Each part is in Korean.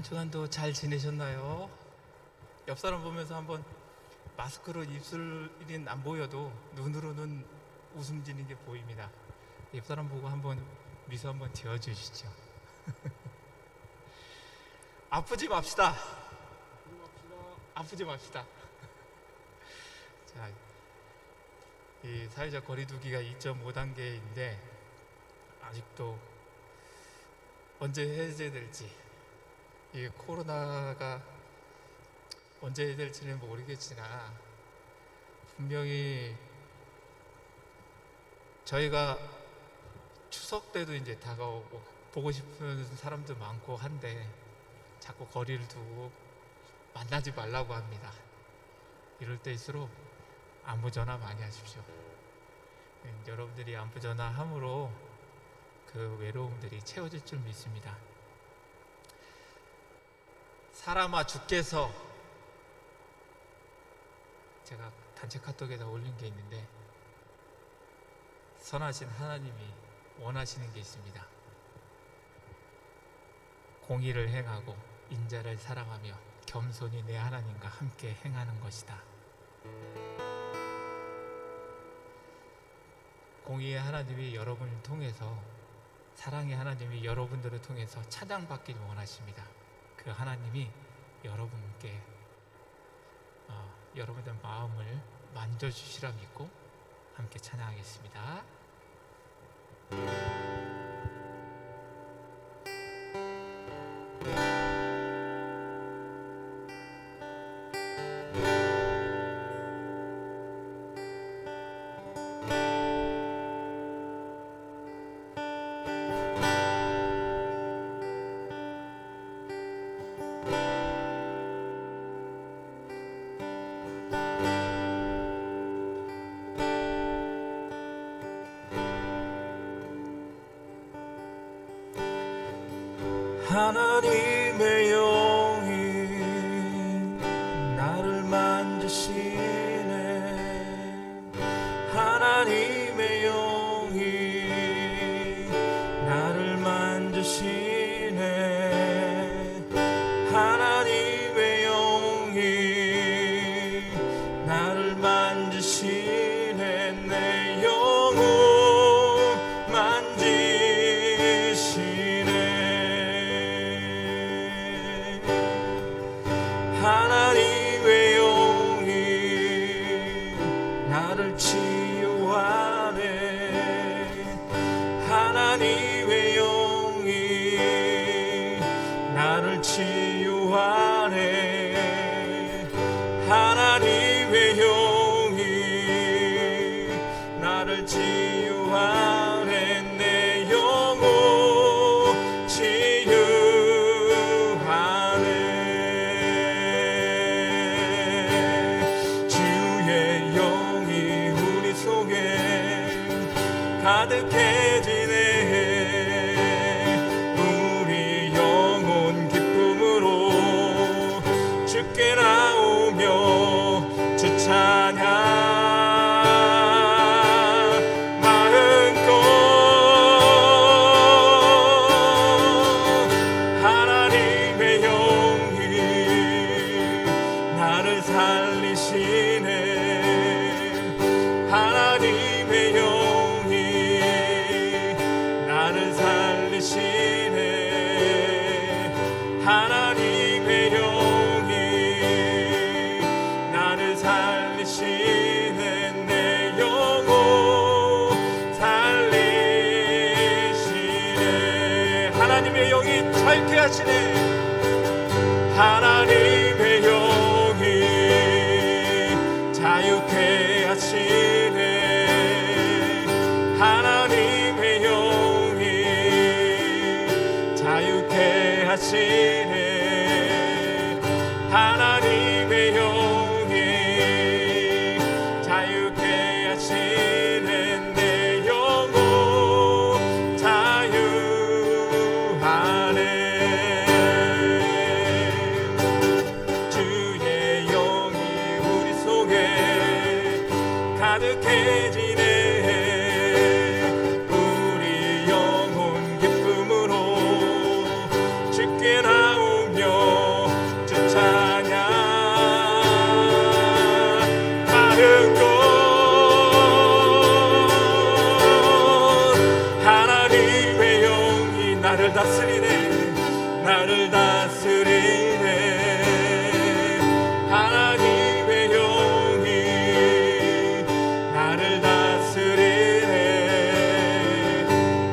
주간도 잘 지내셨나요? 옆 사람 보면서 한번 마스크로 입술은 안 보여도 눈으로는 웃음 지는 게 보입니다. 옆 사람 보고 한번 미소 한번 지어주시죠. 아프지 맙시다. 아프지 맙시다. 자, 이 사회적 거리두기가 2.5단계인데 아직도 언제 해제될지, 이 코로나가 언제 해제될지는 모르겠으나 분명히 저희가 추석 때도 이제 다가오고 보고 싶은 사람도 많고 한데 자꾸 거리를 두고 만나지 말라고 합니다. 이럴 때일수록 안부 전화 많이 하십시오. 여러분들이 안부 전화함으로 그 외로움들이 채워질 줄 믿습니다. 사람아 주께서, 제가 단체 카톡에다 올린 게 있는데 선하신 하나님이 원하시는 게 있습니다. 공의를 행하고 인자를 사랑하며 겸손히 내 하나님과 함께 행하는 것이다. 공의의 하나님이 여러분을 통해서, 사랑의 하나님이 여러분들을 통해서 찬양받기를 원하십니다. 그 하나님이 여러분께 여러분들 마음을 만져주시라 믿고 함께 찬양하겠습니다. 하나님의 영이 나를 만지시네. 하나님의 영이 나를 만지시네. 하나님의 영이 나를 만지시네. 내 영혼 만지시네. 하나님의 영이 나를 치유하네. 하나님의 영이 나를 치유하네. 하나님의 영이 나를 치유하네. 내 영혼 치유하네. 가득해지네. 우리 영혼 기쁨으로 주께 나오며 주 찬양 마음껏. 하나님의 영이 나를 살리시네. 하나님의 영이 나를 살리시네. 하나님의 영이 나를 살리시네. 내 영혼 살리시네. 하나님의 영이 자유케 하시네. 하나님의 영이 자유케 하시네. 하나님의 영이 자유케 하시네. 하나님의 영이 자유케 하시네. 내 영혼 자유하네. 주의 영이 우리 속에 가득해지네. 우리 영혼 기쁨으로 주께 나오며 나를 다스리네 나를 다스리네 하나님의 영이 나를 다스리네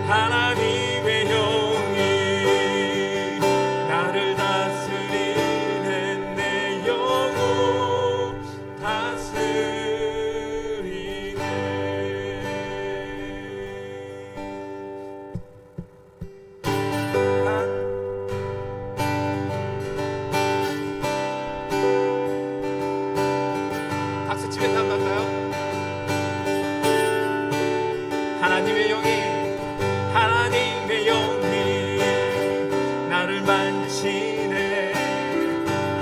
하나님의 영이 나를 다스리네 내 영혼 다스리네 박수 치면서 한번 할까요? 하나님의 영이 나를 만지시네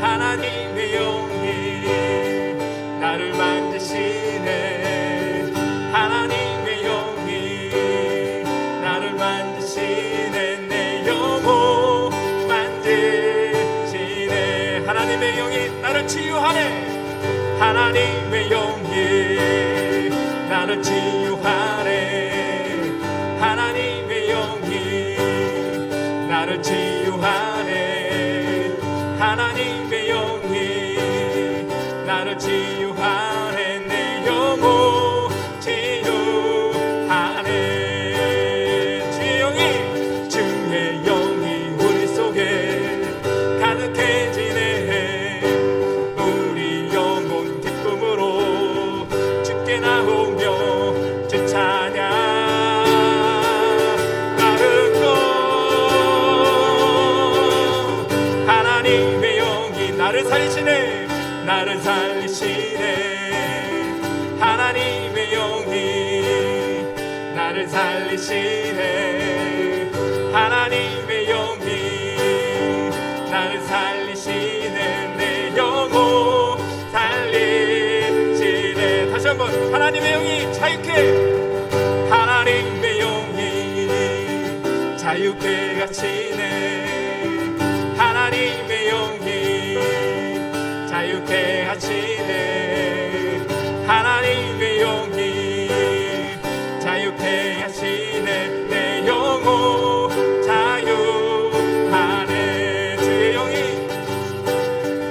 하나님의 영이 나를 만지시네 하나님의 영이 나를 만지시네 내 영혼 만지시네 하나님의 영이 나를 치유하네 하나님의 영이 나를 치유하네 하나님의 영이 나를 치유하네 하나님의 영이 나를 치유하네 내 영혼 치유하네 주의 영이 우리 속에 가득해지네 우리 영혼 기쁨으로 주께 나오며 주 찬양 하나님의 영이 나를 살리시네 나를 살리시네 하나님의 영이 나를 살리시네 하나님의 영이 나를 살리시네 내 영혼 살리시네 다시 한번 하나님의 영이 자유케 하나님의 영이 자유케 하시네 하나님의 영이 자유케 하시네 하나님의 영이 자유케 하시네 내 영혼 자유하네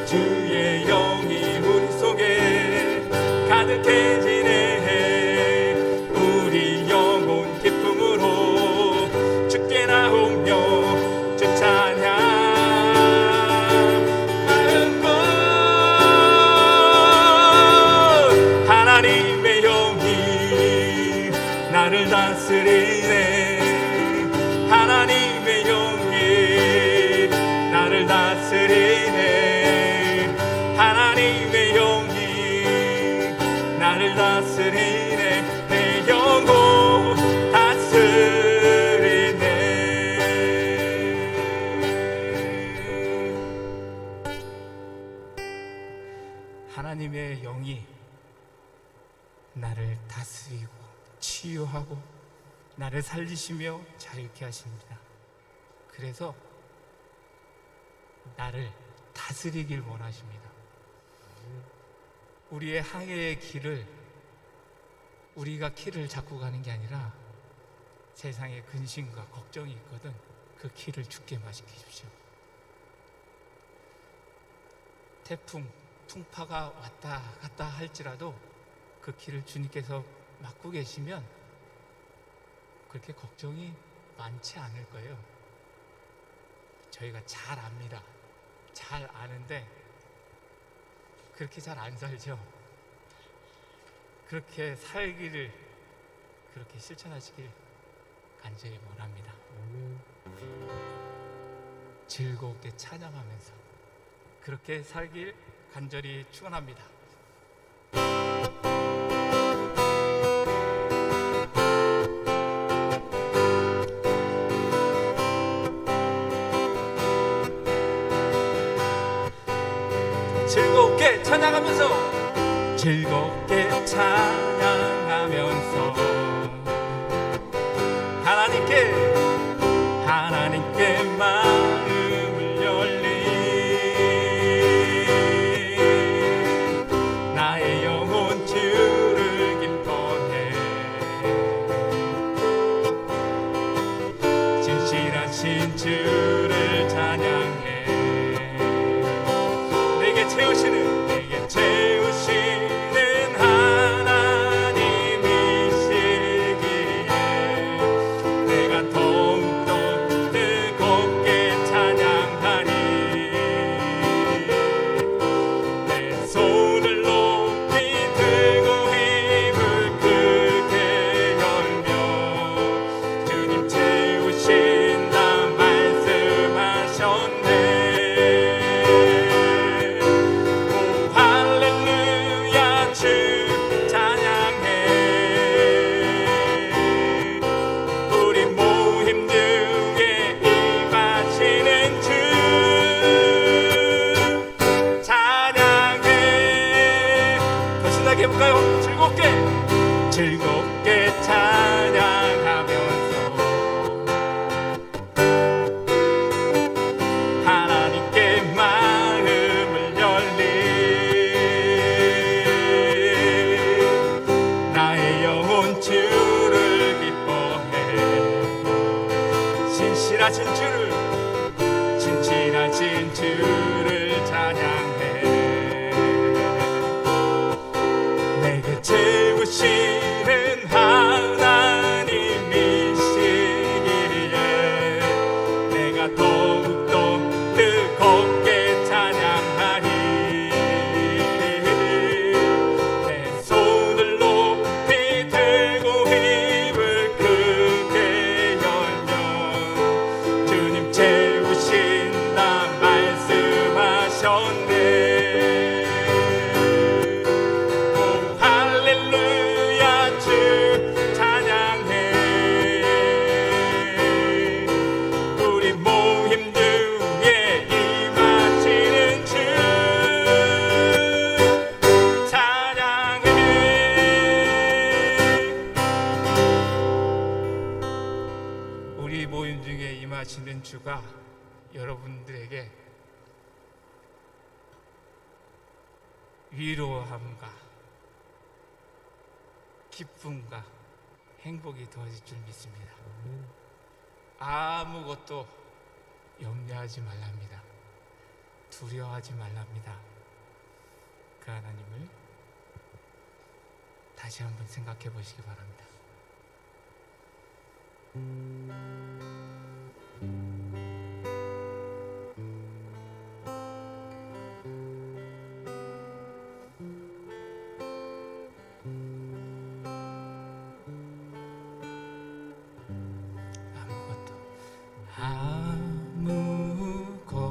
주의 영이 우리 속에 가득해지네 우리 영혼 기쁨으로 주께 나오며 주 찬양 하나님의 영이 나를 다스리네 하나님의 영이 나를 다스리네 하나님의 영이 나를 다스리네 내 영혼 다스리네 하나님의 영이 나를 다스리고 치유하고 나를 살리시며 자유케 하십니다. 그래서 나를 다스리길 원하십니다. 우리의 항해의 길을 우리가 길을 잡고 가는 게 아니라 세상에 근심과 걱정이 있거든 그 길을 주께 맡기십시오. 태풍, 풍파가 왔다 갔다 할지라도 그 길을 주님께서 맡고 계시면 그렇게 걱정이 많지 않을 거예요. 저희가 잘 압니다. 잘 아는데 그렇게 잘 안 살죠. 그렇게 살기를 그렇게 실천하시길 간절히 원합니다. 즐겁게 찬양하면서 그렇게 살길 간절히 축원합니다. 즐겁게 찬양하면서 즐겁게 찬양하면서 하나님께 마음을 열리 나의 영혼 주를 기뻐해 진실한 채우신 주를 찬양해. 내게 채우시는 하나님이시기에 내가 더욱더 뜨겁게 찬양하리. 내 손을 높이 들고 힘을 크게 열며 주님 채우신다 말씀하셨네. 오 할렐루야 주 찬양해. 우리 모임 중에 임하시는 주 찬양해. 더 신나게 해볼까요? 즐겁게 찬양하면서 하나님께 마음을 열리. 나의 영혼 주를 기뻐해. 신실하신 주를 찬양해. 내게 채우시는 하나님이시기에 내가 더욱더 뜨겁게 찬양하리. 내 손을 높이 들고 힘을 크게 열며 주님 채우신다 말씀하셨네. 오 할렐루야 주 찬양해. 우리 모임 중에 임하시는 주 찬양해. 우리 모임 중에 임하시는 주가 여러분들에게 위로함과 기쁨과 행복이 더해질 줄 믿습니다. 아무것도 염려하지 말랍니다. 두려워하지 말랍니다. 그 하나님을 다시 한번 생각해 보시기 바랍니다.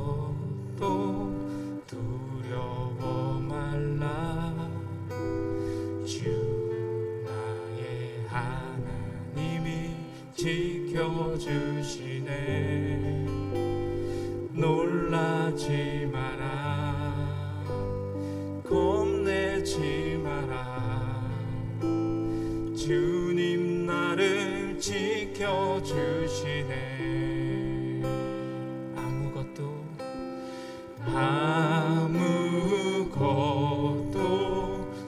아무것도 두려워 말라. 주 나의 하나님이 지켜주시네. 놀라지 마라. 겁내지 마라. 주님 나를 지켜주시네. 아무것도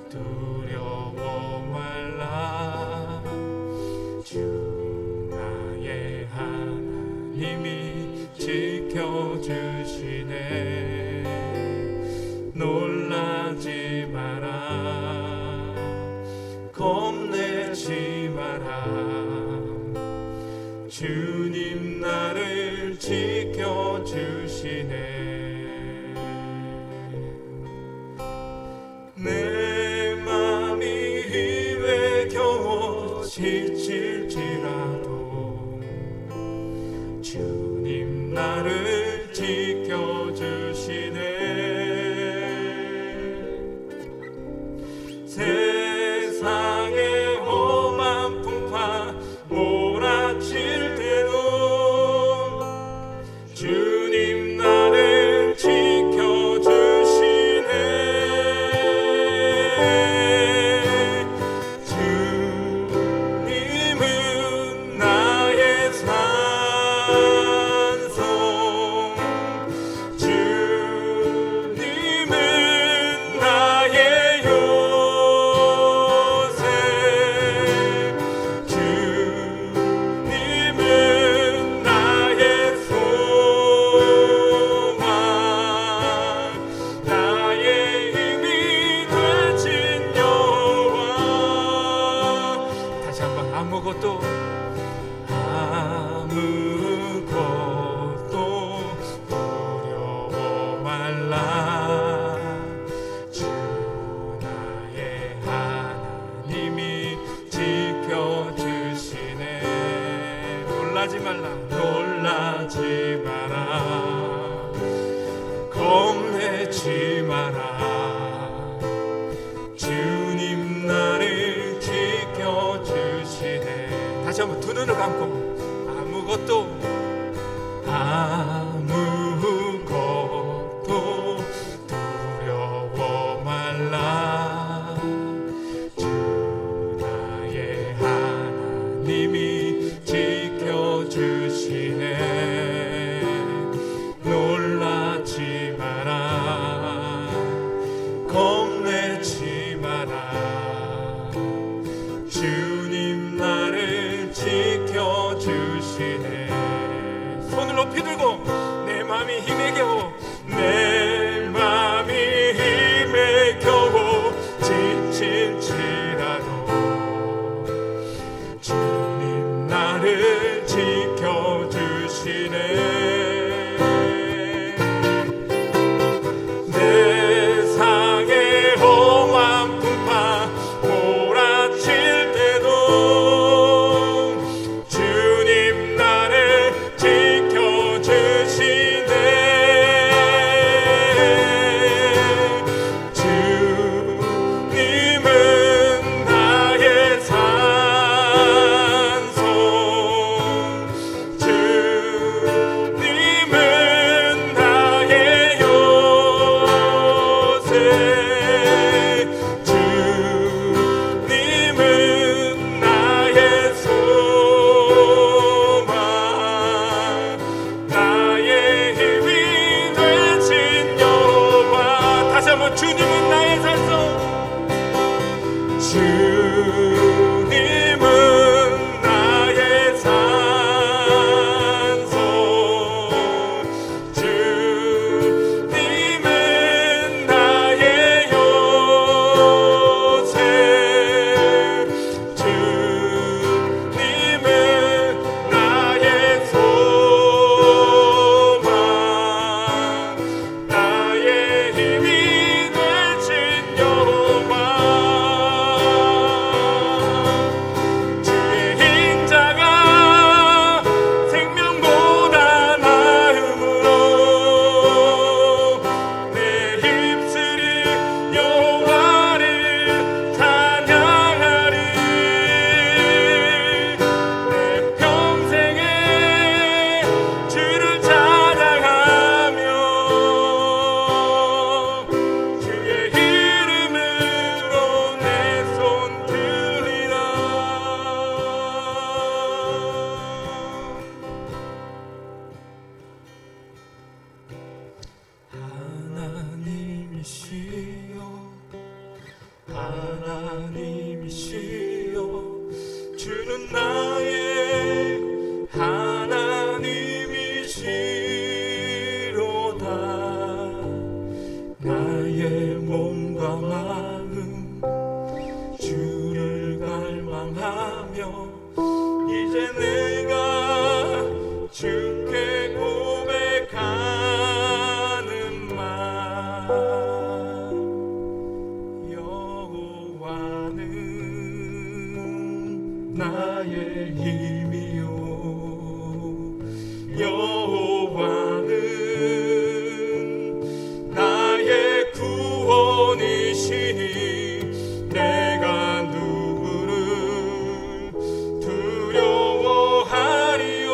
두려워 말라. 주 나의 하나님이 지켜주시네. 놀라지 마라. 겁내지 마라. 주님 나를 지켜주시네. 내 맘이 힘에 겨워 지칠지라도 주님 나를 지켜주시네. 세상의 험한 풍파 몰아칠 때도 주님 나를 지켜주시네. 주님은 나의 산소 놀라지 마라 겁내지 마라 주님 나를 지켜주시네. 다시 한번 두 눈을 감고 아무것도 두려워 말라 주 나의 하나님이 지켜주시네. 놀라지 마라 겁내지 마라 주님 나를 지켜주시네. 손을 높이 들고 내 마음이 힘에 겨워 내 맘이 힘에 겨워 지칠지라도 주님 나를 지켜주시네. 내 상의 험한 풍파 몰아칠 때도 주님 나를 지켜주시네. 주님은 나의 산성 주님은 나의 요새 주님은 나의 소망 나의 힘이 되신 여호와. 다시 한번 주님은 나의 산성 주님은 나의 산성 주님은 나의 요새 주님은 나의 소망 나의 힘이 되신 여호와. 주의 인자가 생명보다 나음으로 내 입술이 여호와를 찬양하리. 내 평생에 주를 찬양하며 주의 이름으로 내 손 들리라. 하나님이시여 주는 나의 하나님이시로다. 나의 몸과 마음 주를 갈망하며 이제 내가 주께 고백하는 말 여호와는 나의 힘이요 여호와는 나의 구원이시니 내가 누구를 두려워하리요.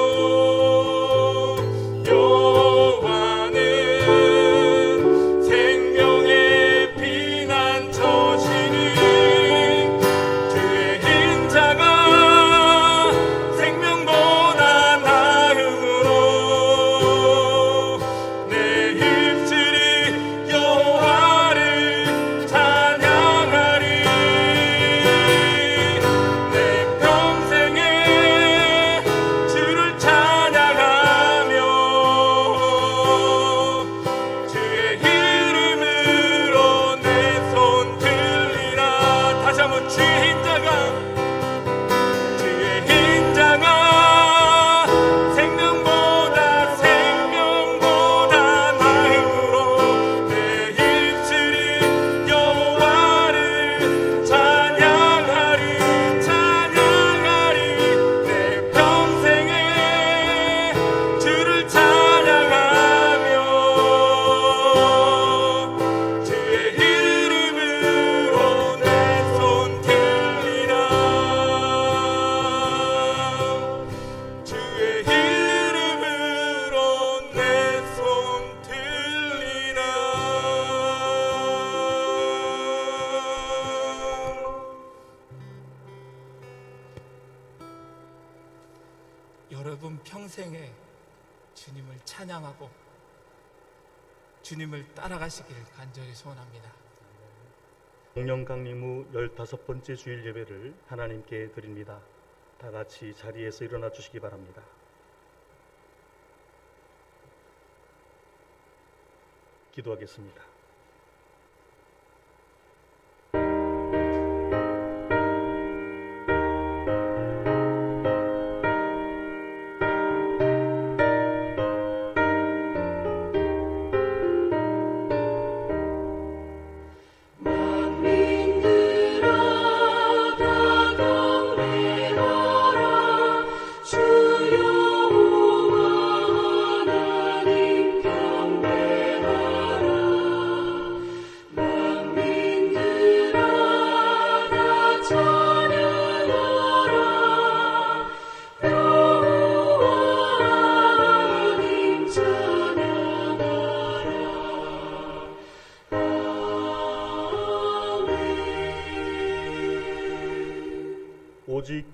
인생에 주님을 찬양하고 주님을 따라가시길 간절히 소원합니다. 공령 강림 후 15번째 주일 예배를 하나님께 드립니다. 다 같이 자리에서 일어나 주시기 바랍니다. 기도하겠습니다. 오직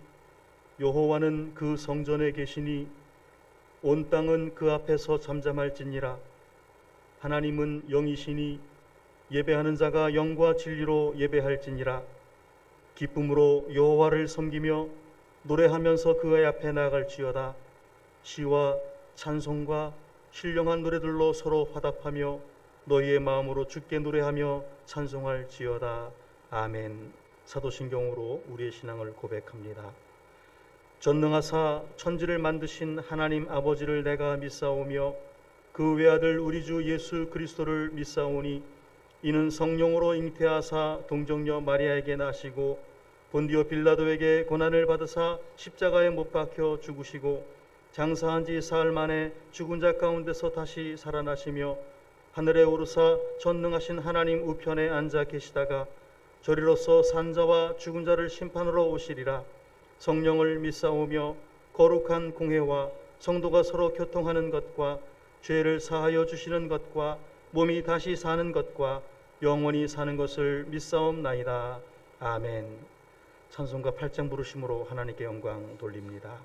여호와는 그 성전에 계시니 온 땅은 그 앞에서 잠잠할지니라. 하나님은 영이시니 예배하는 자가 영과 진리로 예배할지니라. 기쁨으로 여호와를 섬기며 노래하면서 그의 앞에 나아갈지어다. 시와 찬송과 신령한 노래들로 서로 화답하며 너희의 마음으로 주께 노래하며 찬송할지어다. 아멘. 사도신경으로 우리의 신앙을 고백합니다. 전능하사 천지를 만드신 하나님 아버지를 내가 믿사오며 그 외아들 우리 주 예수 그리스도를 믿사오니 이는 성령으로 잉태하사 동정녀 마리아에게 나시고 본디오 빌라도에게 고난을 받으사 십자가에 못 박혀 죽으시고 장사한 지 사흘 만에 죽은 자 가운데서 다시 살아나시며 하늘에 오르사 전능하신 하나님 우편에 앉아 계시다가 저리로서 산자와 죽은 자를 심판하러 오시리라. 성령을 믿사오며 거룩한 공회와 성도가 서로 교통하는 것과 죄를 사하여 주시는 것과 몸이 다시 사는 것과 영원히 사는 것을 믿사옵나이다. 아멘. 찬송가 8장 부르심으로 하나님께 영광 돌립니다.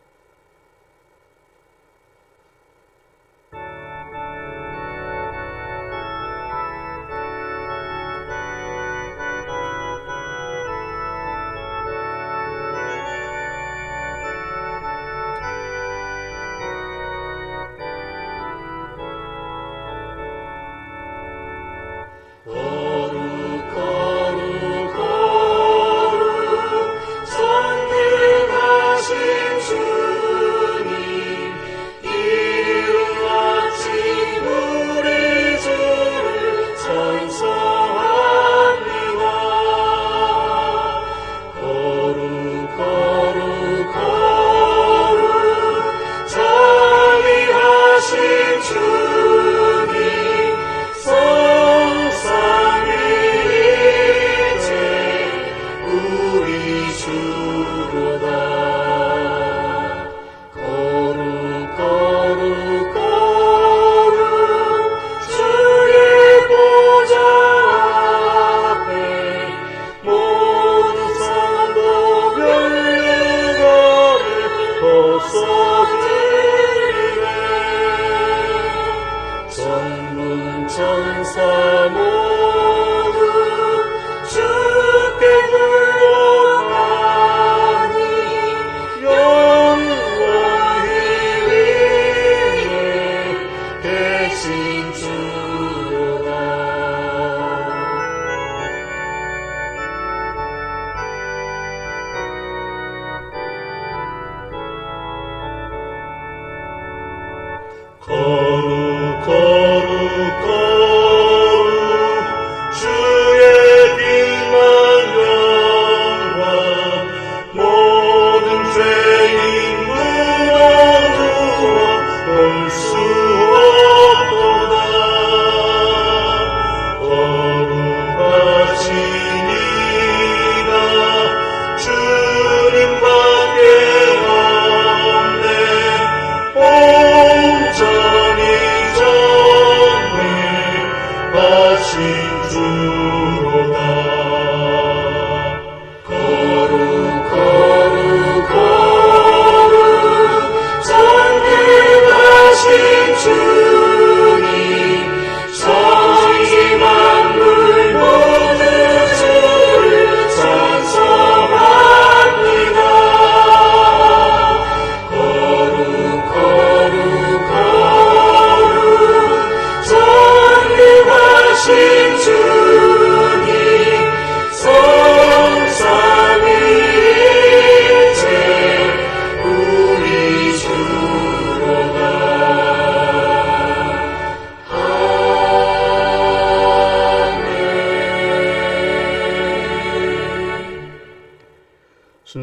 온전히 전능하신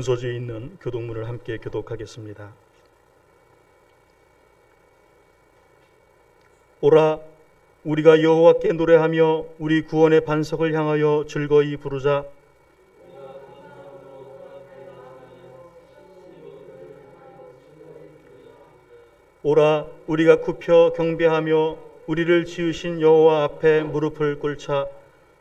문소지에 있는 교독문을 함께 교독하겠습니다. 오라, 우리가 여호와께 노래하며 우리 구원의 반석을 향하여 즐거이 부르자. 오라, 우리가 굽혀 경배하며 우리를 지으신 여호와 앞에 무릎을 꿇자.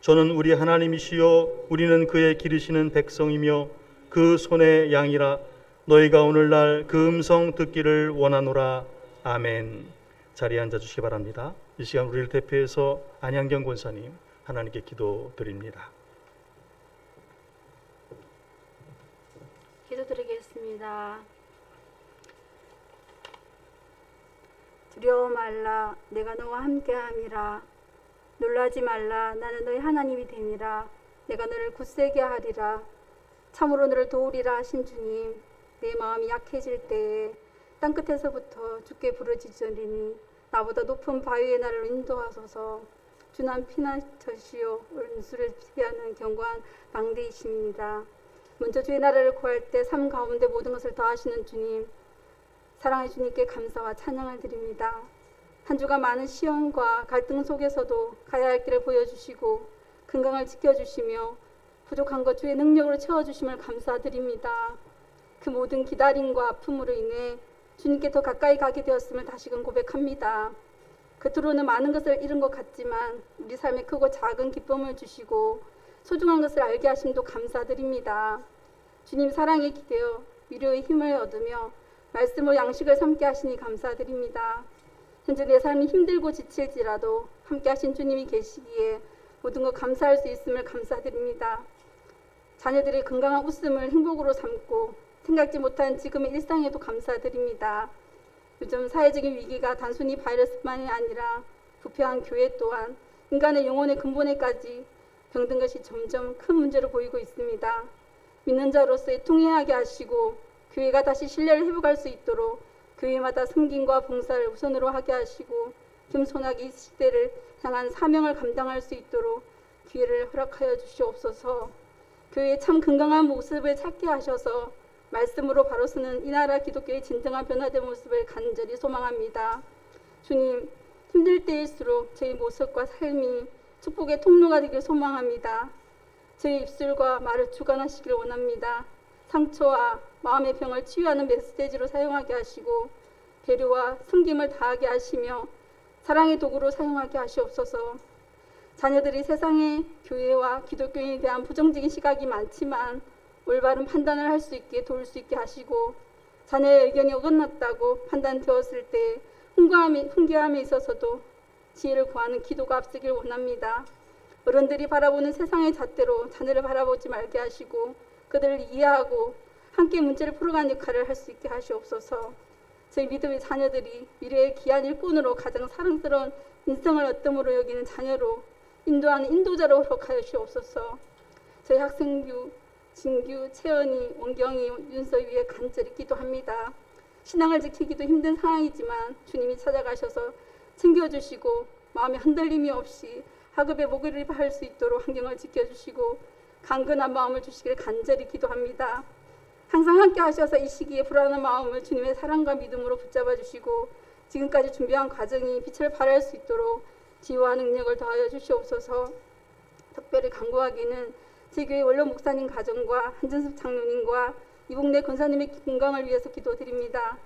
저는 우리 하나님이시요 우리는 그의 기르시는 백성이며 그 손의 양이라. 너희가 오늘날 그 음성 듣기를 원하노라. 아멘. 자리에 앉아 주시기 바랍니다. 이 시간 우리를 대표해서 안양경 권사님 하나님께 기도드립니다. 기도드리겠습니다. 두려워 말라, 내가 너와 함께함이라. 놀라지 말라, 나는 너희 하나님이 됨이라. 내가 너를 굳세게 하리라. 참으로 너를 도우리라 하신 주님, 내 마음이 약해질 때에 땅끝에서부터 주께 부르짖으리니 나보다 높은 바위에 나를 인도하소서. 주난 피난처시요 원수를 피하는 견고한 방대이심입니다. 먼저 주의 나라를 구할 때 삶 가운데 모든 것을 더하시는 주님, 사랑의 주님께 감사와 찬양을 드립니다. 한 주가 많은 시험과 갈등 속에서도 가야 할 길을 보여주시고 건강을 지켜주시며 부족한 것 주의 능력으로 채워주심을 감사드립니다. 그 모든 기다림과 아픔으로 인해 주님께 더 가까이 가게 되었음을 다시금 고백합니다. 겉으로는 많은 것을 잃은 것 같지만 우리 삶에 크고 작은 기쁨을 주시고 소중한 것을 알게 하심도 감사드립니다. 주님 사랑에 기대어 위로의 힘을 얻으며 말씀으로 양식을 삼게 하시니 감사드립니다. 현재 내 삶이 힘들고 지칠지라도 함께 하신 주님이 계시기에 모든 것 감사할 수 있음을 감사드립니다. 자녀들의 건강한 웃음을 행복으로 삼고 생각지 못한 지금의 일상에도 감사드립니다. 요즘 사회적인 위기가 단순히 바이러스만이 아니라 부패한 교회 또한 인간의 영혼의 근본에까지 병든 것이 점점 큰 문제로 보이고 있습니다. 믿는 자로서의 통회하게 하시고 교회가 다시 신뢰를 회복할 수 있도록 교회마다 섬김과 봉사를 우선으로 하게 하시고 겸손하게 이 시대를 향한 사명을 감당할 수 있도록 기회를 허락하여 주시옵소서. 교회의 참 건강한 모습을 찾게 하셔서 말씀으로 바로 서는 이 나라 기독교의 진정한 변화된 모습을 간절히 소망합니다. 주님, 힘들 때일수록 저희 모습과 삶이 축복의 통로가 되길 소망합니다. 저희 입술과 말을 주관하시길 원합니다. 상처와 마음의 병을 치유하는 메시지로 사용하게 하시고 배려와 섬김을 다하게 하시며 사랑의 도구로 사용하게 하시옵소서. 자녀들이 세상의 교회와 기독교인에 대한 부정적인 시각이 많지만 올바른 판단을 할 수 있게 도울 수 있게 하시고 자녀의 의견이 어긋났다고 판단되었을 때 훈계함에 있어서도 지혜를 구하는 기도가 앞서길 원합니다. 어른들이 바라보는 세상의 잣대로 자녀를 바라보지 말게 하시고 그들을 이해하고 함께 문제를 풀어가는 역할을 할 수 있게 하시옵소서. 저희 믿음의 자녀들이 미래의 귀한 일꾼으로 가장 사랑스러운 인성을 얻음으로 여기는 자녀로 인도하는 인도자로 허락하여 주옵소서. 저희 학생규, 진규, 채연이, 원경이, 윤서희 위해 간절히 기도합니다. 신앙을 지키기도 힘든 상황이지만 주님이 찾아가셔서 챙겨주시고 마음에 흔들림이 없이 학업에 목요일을 수 있도록 환경을 지켜주시고 강건한 마음을 주시길 간절히 기도합니다. 항상 함께 하셔서 이 시기에 불안한 마음을 주님의 사랑과 믿음으로 붙잡아 주시고 지금까지 준비한 과정이 빛을 발할 수 있도록 지혜와 능력을 더하여 주시옵소서. 특별히 간구하기는 제 교회 원로 목사님 가정과 한전섭 장로님과 이복래 권사님의 건강을 위해서 기도드립니다.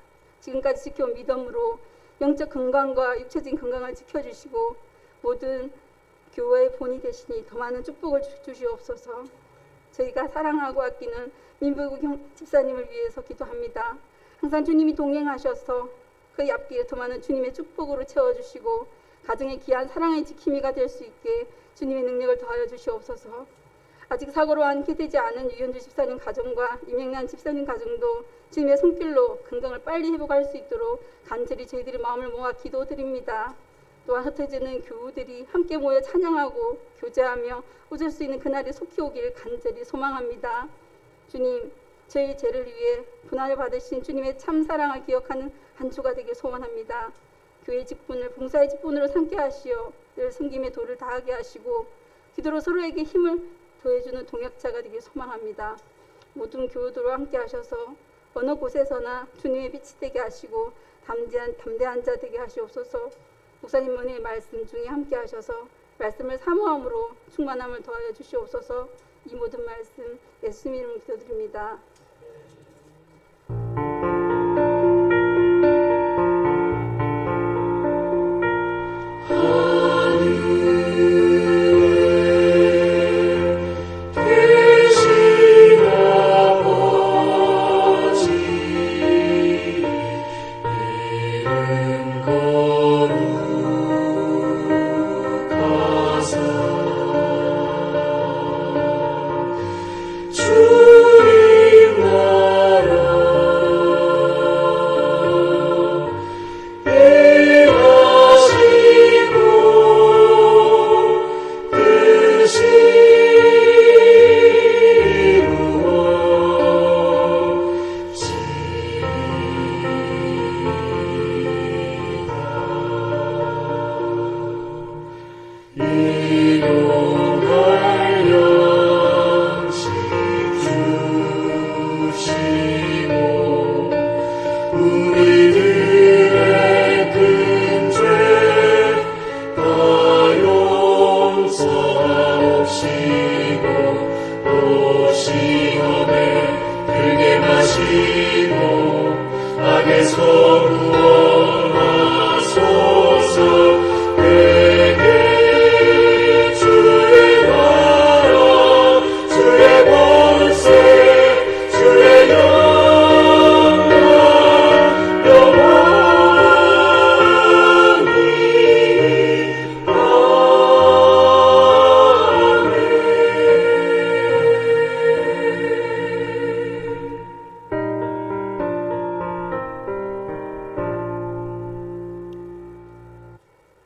지금까지 지켜온 믿음으로 영적 건강과 육체적인 건강을 지켜주시고 모든 교회의 본이 되시니 더 많은 축복을 주시옵소서. 저희가 사랑하고 아끼는 민부국 집사님을 위해서 기도합니다. 항상 주님이 동행하셔서 그의 앞길에 더 많은 주님의 축복으로 채워주시고 가정의 귀한 사랑의 지킴이가 될 수 있게 주님의 능력을 더하여 주시옵소서. 아직 사고로 완쾌되지 않은 유현주 집사님 가정과 임영란 집사님 가정도 주님의 손길로 건강을 빨리 회복할 수 있도록 간절히 저희들의 마음을 모아 기도드립니다. 또한 흩어지는 교우들이 함께 모여 찬양하고 교제하며 웃을 수 있는 그날이 속히 오기를 간절히 소망합니다. 주님, 저희 죄를 위해 고난을 받으신 주님의 참 사랑을 기억하는 한 주가 되길 소원합니다. 교회 직분을 봉사의 직분으로 삼게 하시어 늘 섬김의 도를 다하게 하시고 기도로 서로에게 힘을 더해주는 동역자가 되길 소망합니다. 모든 교우들과 함께 하셔서 어느 곳에서나 주님의 빛이 되게 하시고 담대한 자 되게 하시옵소서. 목사님 은혜의 말씀 중에 함께 하셔서 말씀을 사모함으로 충만함을 더하여 주시옵소서. 이 모든 말씀 예수님 이름으로 기도드립니다.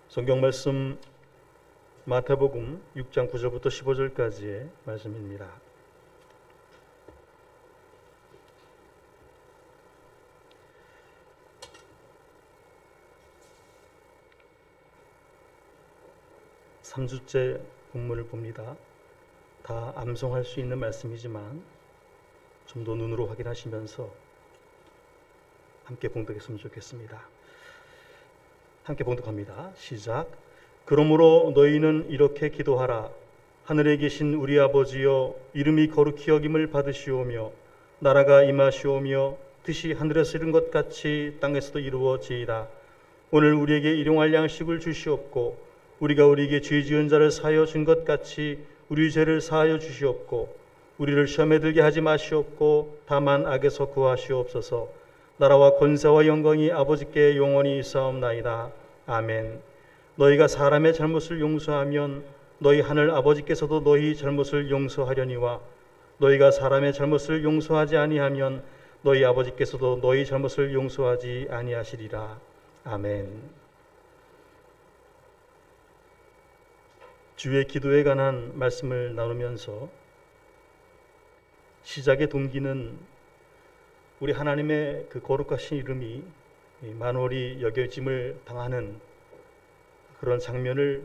성경 말씀 마태복음 6장 9절부터 15절까지의 말씀입니다. 삼주째 본문을 봅니다. 다 암송할 수 있는 말씀이지만 좀 더 눈으로 확인하시면서 함께 봉독했으면 좋겠습니다. 함께 봉독합니다. 시작. 그러므로 너희는 이렇게 기도하라. 하늘에 계신 우리 아버지여, 이름이 거룩히 여김을 받으시오며 나라가 임하시오며 뜻이 하늘에서 이룬 것 같이 땅에서도 이루어지이다. 오늘 우리에게 일용할 양식을 주시옵고 우리가 우리에게 죄 지은 자를 사하여 준 것 같이 우리 죄를 사하여 주시옵고 우리를 시험에 들게 하지 마시옵고 다만 악에서 구하시옵소서. 나라와 권세와 영광이 아버지께 영원히 있사옵나이다. 아멘. 너희가 사람의 잘못을 용서하면 너희 하늘 아버지께서도 너희 잘못을 용서하려니와 너희가 사람의 잘못을 용서하지 아니하면 너희 아버지께서도 너희 잘못을 용서하지 아니하시리라. 아멘. 주의 기도에 관한 말씀을 나누면서 시작의 동기는 우리 하나님의 그 거룩하신 이름이 만월이 여겨짐을 당하는 그런 장면을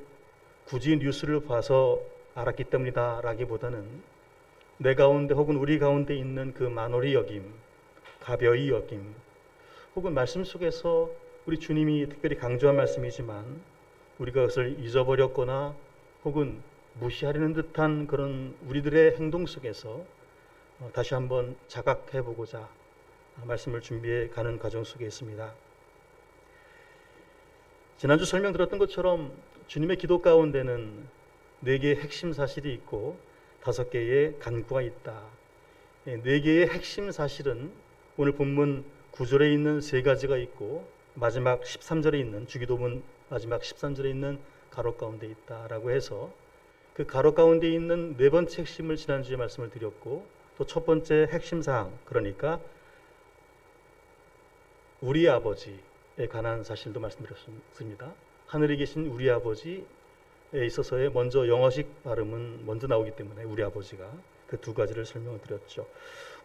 굳이 뉴스를 봐서 알았기 때문이다 라기보다는 내 가운데 혹은 우리 가운데 있는 그 만월이 여김, 가벼이 여김, 혹은 말씀 속에서 우리 주님이 특별히 강조한 말씀이지만 우리가 그것을 잊어버렸거나 혹은 무시하려는 듯한 그런 우리들의 행동 속에서 다시 한번 자각해보고자 말씀을 준비해 가는 과정 속에 있습니다. 지난주 설명 들었던 것처럼 주님의 기도 가운데는 4개의 핵심 사실이 있고 5개의 간구가 있다. 4개의 핵심 사실은 오늘 본문 9절에 있는 3가지가 있고 마지막 13절에 있는 주기도문 마지막 13절에 있는 가로 가운데 있다라고 해서 그 가로 가운데 있는 4번째 핵심을 지난주에 말씀을 드렸고 또 첫 번째 핵심 사항, 그러니까 우리 아버지에 관한 사실도 말씀드렸습니다. 하늘에 계신 우리 아버지에 있어서의 먼저 영어식 발음은 먼저 나오기 때문에 우리 아버지가 그 2가지를 설명을 드렸죠.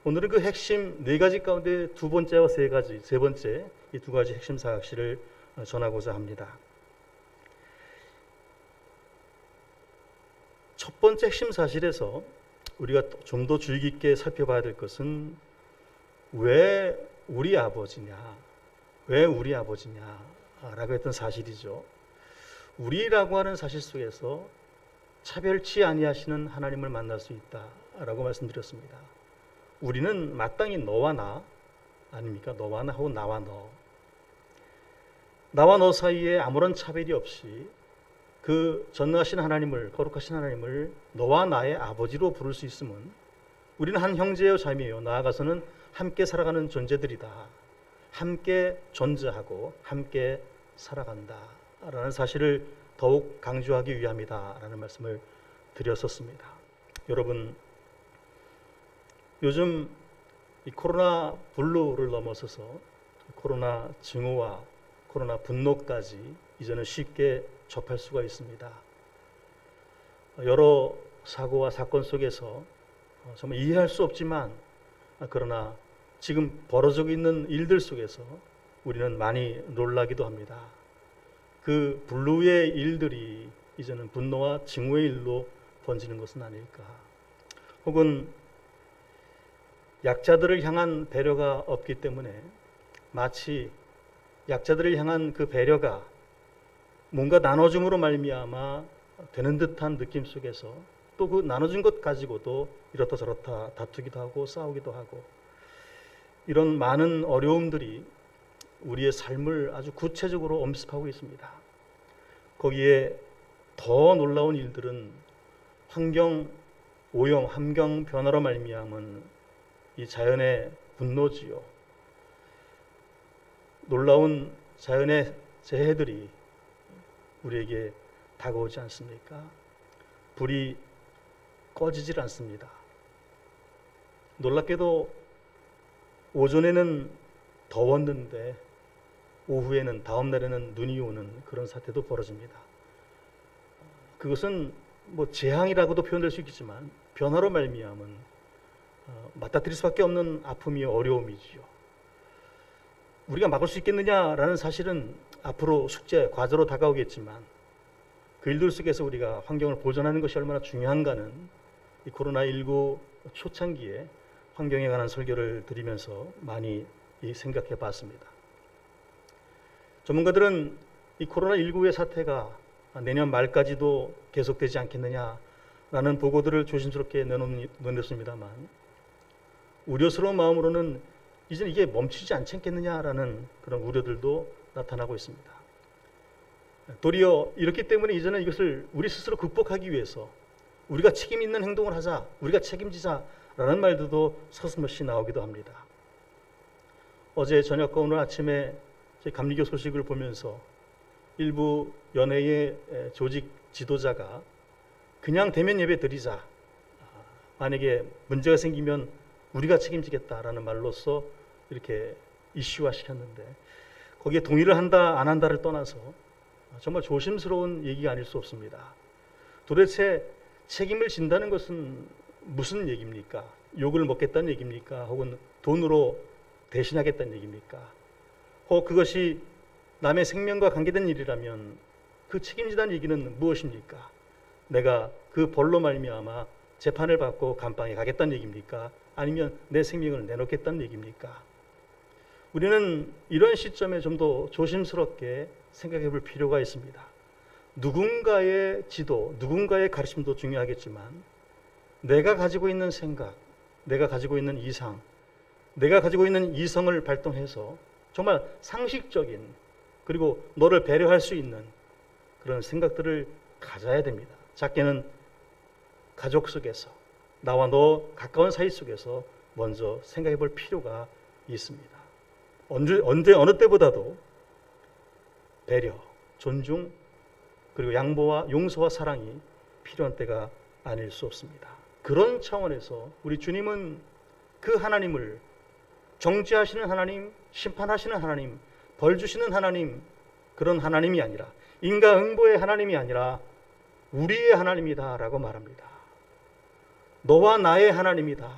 오늘은 그 핵심 4가지 가운데 2번째와 3가지, 3번째 이 2가지 핵심 사실을 전하고자 합니다. 첫 번째 핵심 사실에서 우리가 좀 더 주의 깊게 살펴봐야 될 것은 왜 우리 아버지냐, 왜 우리 아버지냐라고 했던 사실이죠. 우리라고 하는 사실 속에서 차별치 아니하시는 하나님을 만날 수 있다라고 말씀드렸습니다. 우리는 마땅히 너와 나 아닙니까? 너와 나 하고 나와 너. 나와 너 사이에 아무런 차별이 없이 그 전능하신 하나님을, 거룩하신 하나님을 너와 나의 아버지로 부를 수 있으면 우리는 한 형제요 자매요, 나아가서는 함께 살아가는 존재들이다. 함께 존재하고 함께 살아간다 라는 사실을 더욱 강조하기 위함이다 라는 말씀을 드렸었습니다. 여러분, 요즘 이 코로나 블루를 넘어서서 코로나 증오와 코로나 분노까지 이제는 쉽게 접할 수가 있습니다. 여러 사고와 사건 속에서 정말 이해할 수 없지만, 그러나 지금 벌어지고 있는 일들 속에서 우리는 많이 놀라기도 합니다. 그 블루의 일들이 이제는 분노와 증오의 일로 번지는 것은 아닐까. 혹은 약자들을 향한 배려가 없기 때문에 마치 약자들을 향한 그 배려가 뭔가 나눠줌으로 말미암아 되는 듯한 느낌 속에서 또 그 나눠준 것 가지고도 이렇다 저렇다 다투기도 하고 싸우기도 하고, 이런 많은 어려움들이 우리의 삶을 아주 구체적으로 엄습하고 있습니다. 거기에 더 놀라운 일들은 환경 오염, 환경 변화로 말미암은 이 자연의 분노지요. 놀라운 자연의 재해들이 우리에게 다가오지 않습니까? 불이 꺼지질 않습니다. 놀랍게도 오전에는 더웠는데 오후에는, 다음 날에는 눈이 오는 그런 사태도 벌어집니다. 그것은 뭐 재앙이라고도 표현될 수 있겠지만 변화로 말미암은 맞닥뜨릴 수밖에 없는 아픔이요, 어려움이지요. 우리가 막을 수 있겠느냐라는 사실은 앞으로 숙제, 과제로 다가오겠지만 그 일들 속에서 우리가 환경을 보존하는 것이 얼마나 중요한가는 이 코로나19 초창기에 환경에 관한 설교를 드리면서 많이 생각해 봤습니다. 전문가들은 이 코로나19의 사태가 내년 말까지도 계속되지 않겠느냐라는 보고들을 조심스럽게 내놓습니다만, 우려스러운 마음으로는 이제는 이게 멈추지 않지 않겠느냐라는 그런 우려들도 나타나고 있습니다. 도리어 이렇기 때문에 이제는 이것을 우리 스스로 극복하기 위해서 우리가 책임 있는 행동을 하자, 우리가 책임지자라는 말들도 서슴없이 나오기도 합니다. 어제 저녁과 오늘 아침에 감리교 소식을 보면서 일부 연예의 조직 지도자가 그냥 대면 예배 드리자, 만약에 문제가 생기면 우리가 책임지겠다라는 말로써 이렇게 이슈화 시켰는데, 거기에 동의를 한다 안 한다를 떠나서 정말 조심스러운 얘기가 아닐 수 없습니다. 도대체 책임을 진다는 것은 무슨 얘기입니까? 욕을 먹겠다는 얘기입니까? 혹은 돈으로 대신하겠다는 얘기입니까? 혹 그것이 남의 생명과 관계된 일이라면 그 책임지다는 얘기는 무엇입니까? 내가 그 벌로 말미암아 재판을 받고 감방에 가겠다는 얘기입니까? 아니면 내 생명을 내놓겠다는 얘기입니까? 우리는 이런 시점에 좀 더 조심스럽게 생각해 볼 필요가 있습니다. 누군가의 지도, 누군가의 가르침도 중요하겠지만 내가 가지고 있는 생각, 내가 가지고 있는 이상, 내가 가지고 있는 이성을 발동해서 정말 상식적인, 그리고 너를 배려할 수 있는 그런 생각들을 가져야 됩니다. 작게는 가족 속에서, 나와 너 가까운 사이 속에서 먼저 생각해 볼 필요가 있습니다. 언제 어느 때보다도 배려, 존중, 그리고 양보와 용서와 사랑이 필요한 때가 아닐 수 없습니다. 그런 차원에서 우리 주님은 그 하나님을, 정죄하시는 하나님, 심판하시는 하나님, 벌 주시는 하나님, 그런 하나님이 아니라, 인과응보의 하나님이 아니라 우리의 하나님이다라고 말합니다. 너와 나의 하나님이다.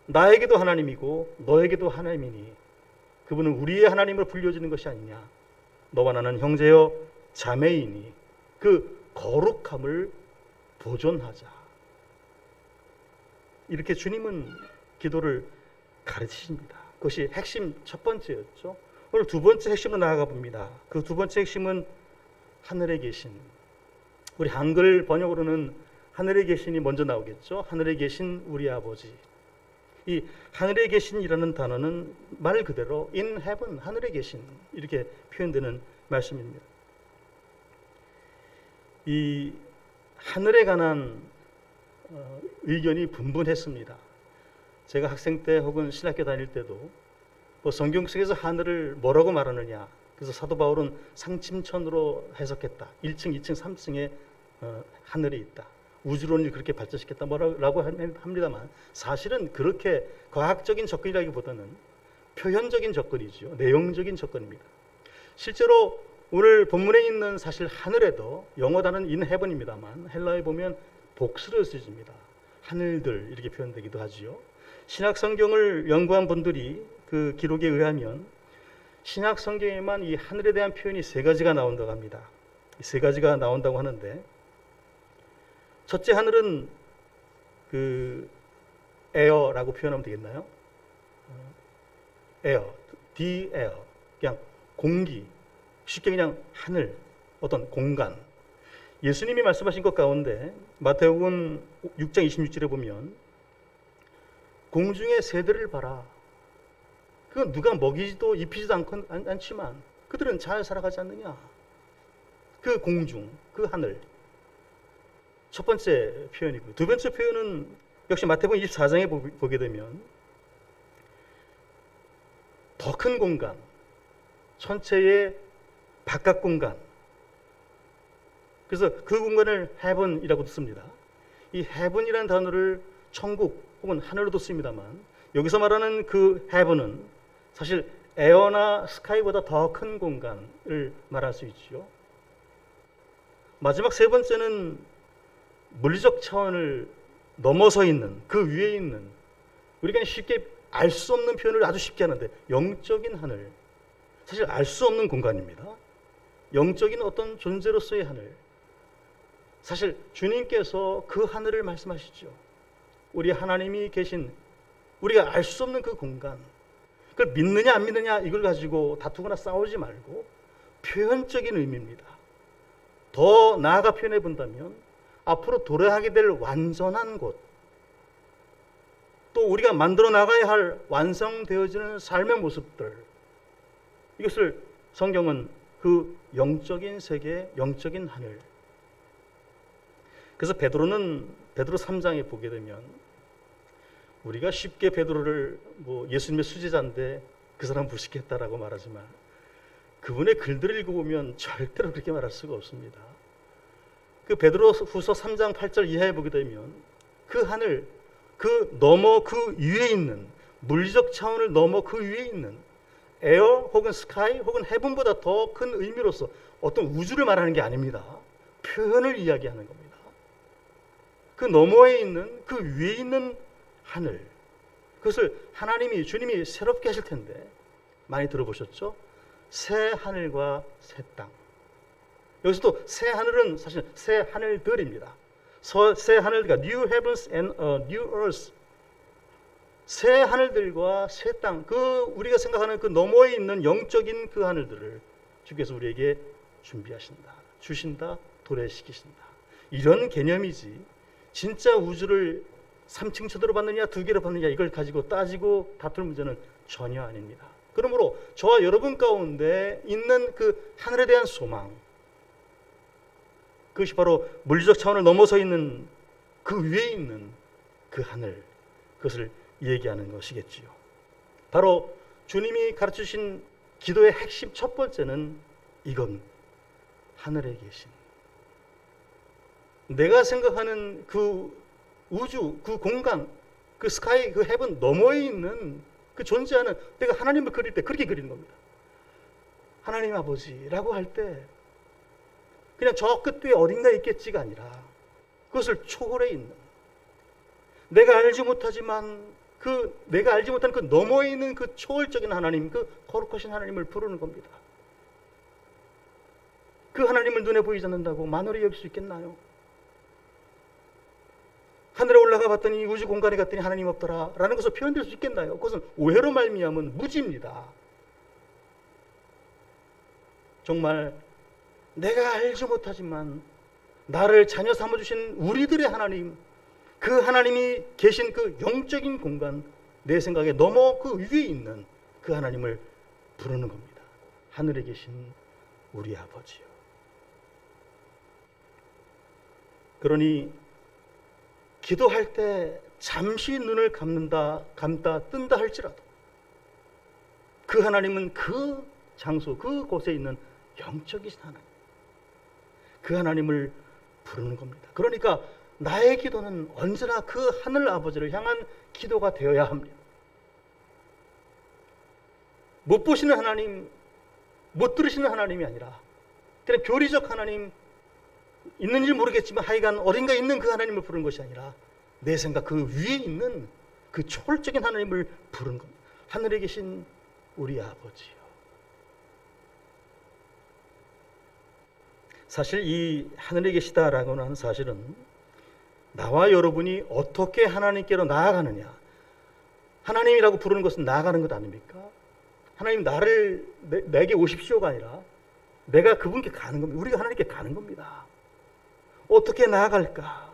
나에게도 하나님이고 너에게도 하나님이니 그분은 우리의 하나님으로 불려지는 것이 아니냐. 너와 나는 형제여 자매이니 그 거룩함을 보존하자. 이렇게 주님은 기도를 가르치십니다. 그것이 핵심 첫 번째였죠. 오늘 두 번째 핵심으로 나아가 봅니다. 그 두 번째 핵심은 하늘에 계신, 우리 한글 번역으로는 하늘에 계신이 먼저 나오겠죠. 하늘에 계신 우리 아버지. 이 하늘에 계신이라는 단어는 말 그대로 in heaven, 하늘에 계신, 이렇게 표현되는 말씀입니다. 이 하늘에 관한 의견이 분분했습니다. 제가 학생 때 혹은 신학교 다닐 때도 뭐 성경 속에서 하늘을 뭐라고 말하느냐, 그래서 사도 바울은 상침천으로 해석했다. 1층, 2층, 3층에 하늘이 있다. 우주론을 그렇게 발전시켰다 뭐라고 합니다만, 사실은 그렇게 과학적인 접근이라기보다는 표현적인 접근이죠. 내용적인 접근입니다. 실제로 오늘 본문에 있는 사실 하늘에도 영어 단어는 in heaven입니다만 헬라에 보면 복수로 쓰여집니다. 하늘들 이렇게 표현되기도 하지요. 신약 성경을 연구한 분들이 그 기록에 의하면 신약 성경에만 이 하늘에 대한 표현이 세 가지가 나온다고 합니다. 세 가지가 나온다고 하는데, 첫째 하늘은 그 에어라고 표현하면 되겠나요? 에어, the air, 그냥 공기, 쉽게 그냥 하늘, 어떤 공간. 예수님이 말씀하신 것 가운데 마태복음 6장 26절에 보면 공중의 새들을 봐라. 그건 누가 먹이지도 입히지도 않지만 그들은 잘 살아가지 않느냐. 그 공중, 그 하늘. 첫 번째 표현이고, 두 번째 표현은 역시 마태복음 24장에 보게 되면 더 큰 공간, 천체의 바깥 공간. 그래서 그 공간을 heaven이라고도 씁니다. 이 heaven이라는 단어를 천국 혹은 하늘로도 씁니다만, 여기서 말하는 그 heaven은 사실 에어나 스카이보다 더 큰 공간을 말할 수 있죠. 마지막 세 번째는 물리적 차원을 넘어서 있는, 그 위에 있는, 우리가 쉽게 알 수 없는 표현을 아주 쉽게 하는데 영적인 하늘. 사실 알 수 없는 공간입니다. 영적인 어떤 존재로서의 하늘. 사실 주님께서 그 하늘을 말씀하시죠. 우리 하나님이 계신, 우리가 알 수 없는 그 공간, 그걸 믿느냐 안 믿느냐 이걸 가지고 다투거나 싸우지 말고 표현적인 의미입니다. 더 나아가 표현해 본다면 앞으로 도래하게 될 완전한 곳, 또 우리가 만들어 나가야 할 완성되어지는 삶의 모습들, 이것을 성경은 그 영적인 세계, 영적인 하늘. 그래서 베드로 3장에 보게 되면 우리가 쉽게 베드로를 뭐 예수님의 수제자인데 그 사람 무식했다라고 말하지만 그분의 글들을 읽어보면 절대로 그렇게 말할 수가 없습니다. 그 베드로 후서 3장 8절 이하에 보게 되면 그 하늘, 그 넘어 그 위에 있는, 물리적 차원을 넘어 그 위에 있는 에어 혹은 스카이 혹은 헤븐보다 더 큰 의미로서 어떤 우주를 말하는 게 아닙니다. 표현을 이야기하는 겁니다. 그 너머에 있는, 그 위에 있는 하늘, 그것을 하나님이, 주님이 새롭게 하실 텐데 많이 들어보셨죠? 새 하늘과 새 땅. 여기서도 새 하늘은 사실 새 하늘들입니다. 새 하늘과 New Heavens and New Earth, 새 하늘들과 새 땅, 그 우리가 생각하는 그 너머에 있는 영적인 그 하늘들을 주께서 우리에게 준비하신다, 주신다, 도래시키신다. 이런 개념이지 진짜 우주를 3층 쳐들어 받느냐 2개로 받느냐 이걸 가지고 따지고 다툴 문제는 전혀 아닙니다. 그러므로 저와 여러분 가운데 있는 그 하늘에 대한 소망, 그것이 바로 물리적 차원을 넘어서 있는 그 위에 있는 그 하늘, 그것을 얘기하는 것이겠지요. 바로 주님이 가르치신 기도의 핵심 첫 번째는 이건 하늘에 계신, 내가 생각하는 그 우주, 그 공간, 그 스카이, 그 헤븐 너머에 있는 그 존재하는, 내가 하나님을 그릴 때 그렇게 그리는 겁니다. 하나님 아버지라고 할 때 그냥 저 끝에 어딘가에 있겠지가 아니라 그것을 초월해 있는, 내가 알지 못하지만 그 내가 알지 못하는 그 너머에 있는 그 초월적인 하나님, 그 거룩하신 하나님을 부르는 겁니다. 그 하나님을 눈에 보이지 않는다고 만월에 여길 수 있겠나요? 하늘에 올라가 갔더니 우주 공간에 갔더니 하나님 없더라 라는 것을 표현될 수 있겠나요? 그것은 오해로 말미암은 무지입니다. 정말 내가 알지 못하지만 나를 자녀 삼아주신 우리들의 하나님, 그 하나님이 계신 그 영적인 공간, 내 생각에 넘어 그 위에 있는 그 하나님을 부르는 겁니다. 하늘에 계신 우리 아버지요. 그러니 기도할 때 잠시 눈을 감다 뜬다 할지라도 그 하나님은 그 장소, 그곳에 있는 영적이신 하나님, 그 하나님을 부르는 겁니다. 그러니까 나의 기도는 언제나 그 하늘 아버지를 향한 기도가 되어야 합니다. 못 보시는 하나님, 못 들으시는 하나님이 아니라 그냥 교리적 하나님, 있는지 모르겠지만 하여간 어딘가에 있는 그 하나님을 부르는 것이 아니라 내 생각 그 위에 있는 그 초월적인 하나님을 부르는 겁니다. 하늘에 계신 우리 아버지요. 사실 이 하늘에 계시다라고 하는 사실은 나와 여러분이 어떻게 하나님께로 나아가느냐, 하나님이라고 부르는 것은 나아가는 것 아닙니까? 하나님 나를 내게 오십시오가 아니라 내가 그분께 가는 겁니다. 우리가 하나님께 가는 겁니다. 어떻게 나아갈까?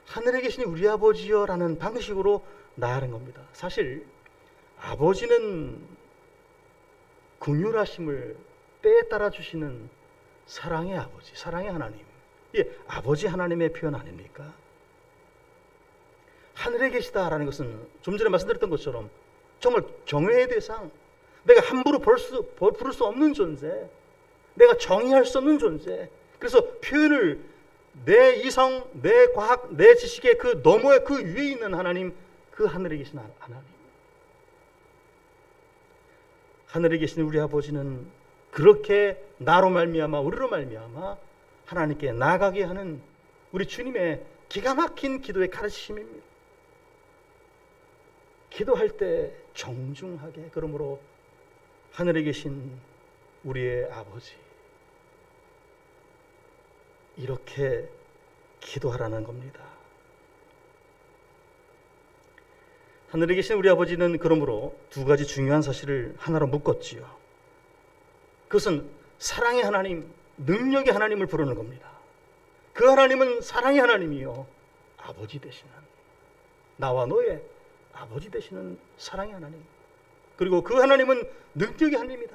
하늘에 계신 우리 아버지요 라는 방식으로 나아가는 겁니다. 사실 아버지는 긍휼하심을 때에 따라 주시는 사랑의 아버지, 사랑의 하나님, 아버지 하나님의 표현 아닙니까? 하늘에 계시다라는 것은 좀 전에 말씀드렸던 것처럼 정말 경외의 대상, 내가 함부로 부를 수 없는 존재, 내가 정의할 수 없는 존재. 그래서 표현을 내 이성, 내 과학, 내 지식의 그 너머에 그 위에 있는 하나님, 그 하늘에 계신 하나님. 하늘에 계신 우리 아버지는 그렇게 나로 말미암아, 우리로 말미암아 하나님께 나아가게 하는 우리 주님의 기가 막힌 기도의 가르치심입니다. 기도할 때 정중하게, 그러므로 하늘에 계신 우리의 아버지, 이렇게 기도하라는 겁니다. 하늘에 계신 우리 아버지는 그러므로 두 가지 중요한 사실을 하나로 묶었지요. 그것은 사랑의 하나님, 능력의 하나님을 부르는 겁니다. 그 하나님은 사랑의 하나님이요, 아버지 되시는, 나와 너의 아버지 되시는 사랑의 하나님. 그리고 그 하나님은 능력의 하나님이다.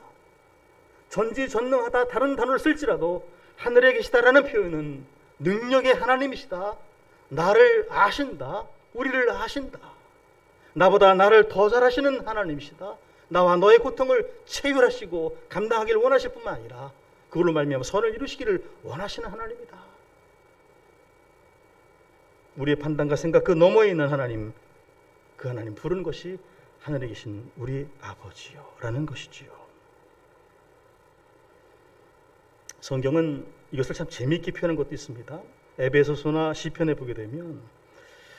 전지전능하다, 다른 단어를 쓸지라도 하늘에 계시다라는 표현은 능력의 하나님이시다. 나를 아신다. 우리를 아신다. 나보다 나를 더 잘하시는 하나님이시다. 나와 너의 고통을 체휼하시고 감당하기를 원하실 뿐만 아니라 그걸로 말미암아 선을 이루시기를 원하시는 하나님이다. 우리의 판단과 생각 그 너머에 있는 하나님, 그 하나님 부르는 것이 하늘에 계신 우리 아버지요 라는 것이지요. 성경은 이것을 참 재미있게 표현한 것도 있습니다. 에베소서나 시편에 보게 되면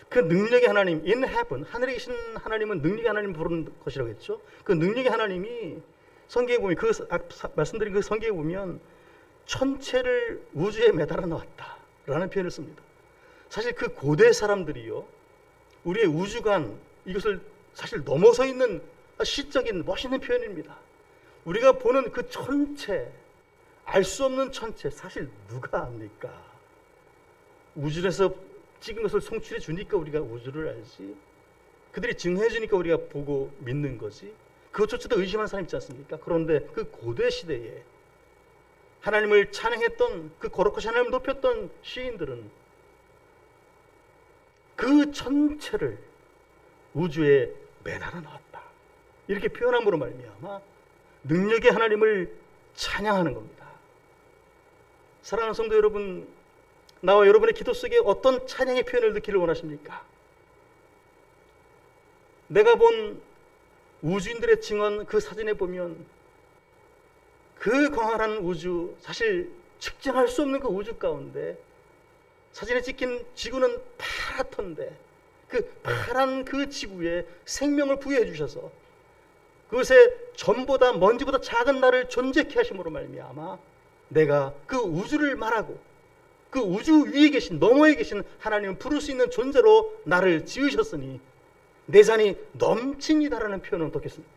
그 능력의 하나님, in heaven, 하늘에 계신 하나님은 능력의 하나님 부르는 것이라고 했죠. 그 능력의 하나님이 성경에 보면, 말씀드린 그 성경에 보면 천체를 우주에 매달아 놓았다 라는 표현을 씁니다. 사실 그 고대 사람들이요, 우리의 우주관, 이것을 사실 넘어서 있는 시적인 멋있는 표현입니다. 우리가 보는 그 천체, 알 수 없는 천체, 사실 누가 압니까? 우주에서 찍은 것을 송출해 주니까 우리가 우주를 알지, 그들이 증언해 주니까 우리가 보고 믿는 거지, 그것조차도 의심하는 사람 있지 않습니까? 그런데 그 고대 시대에 하나님을 찬양했던, 그 거룩하신 하나님을 높였던 시인들은 그 천체를 우주에 매달아 놓았다, 이렇게 표현함으로 말미암아 능력의 하나님을 찬양하는 겁니다. 사랑하는 성도 여러분, 나와 여러분의 기도 속에 어떤 찬양의 표현을 듣기를 원하십니까? 내가 본 우주인들의 증언 그 사진에 보면 그 광활한 우주, 사실 측정할 수 없는 그 우주 가운데 사진에 찍힌 지구는 파랗던데 그 파란 그 지구에 생명을 부여해 주셔서 그것에 전보다 먼지보다 작은 나를 존재케 하심으로 말미암아 내가 그 우주를 말하고 그 우주 위에 계신, 너머에 계신 하나님은 부를 수 있는 존재로 나를 지으셨으니 내 잔이 넘칩니다라는 표현은 어떻겠습니까?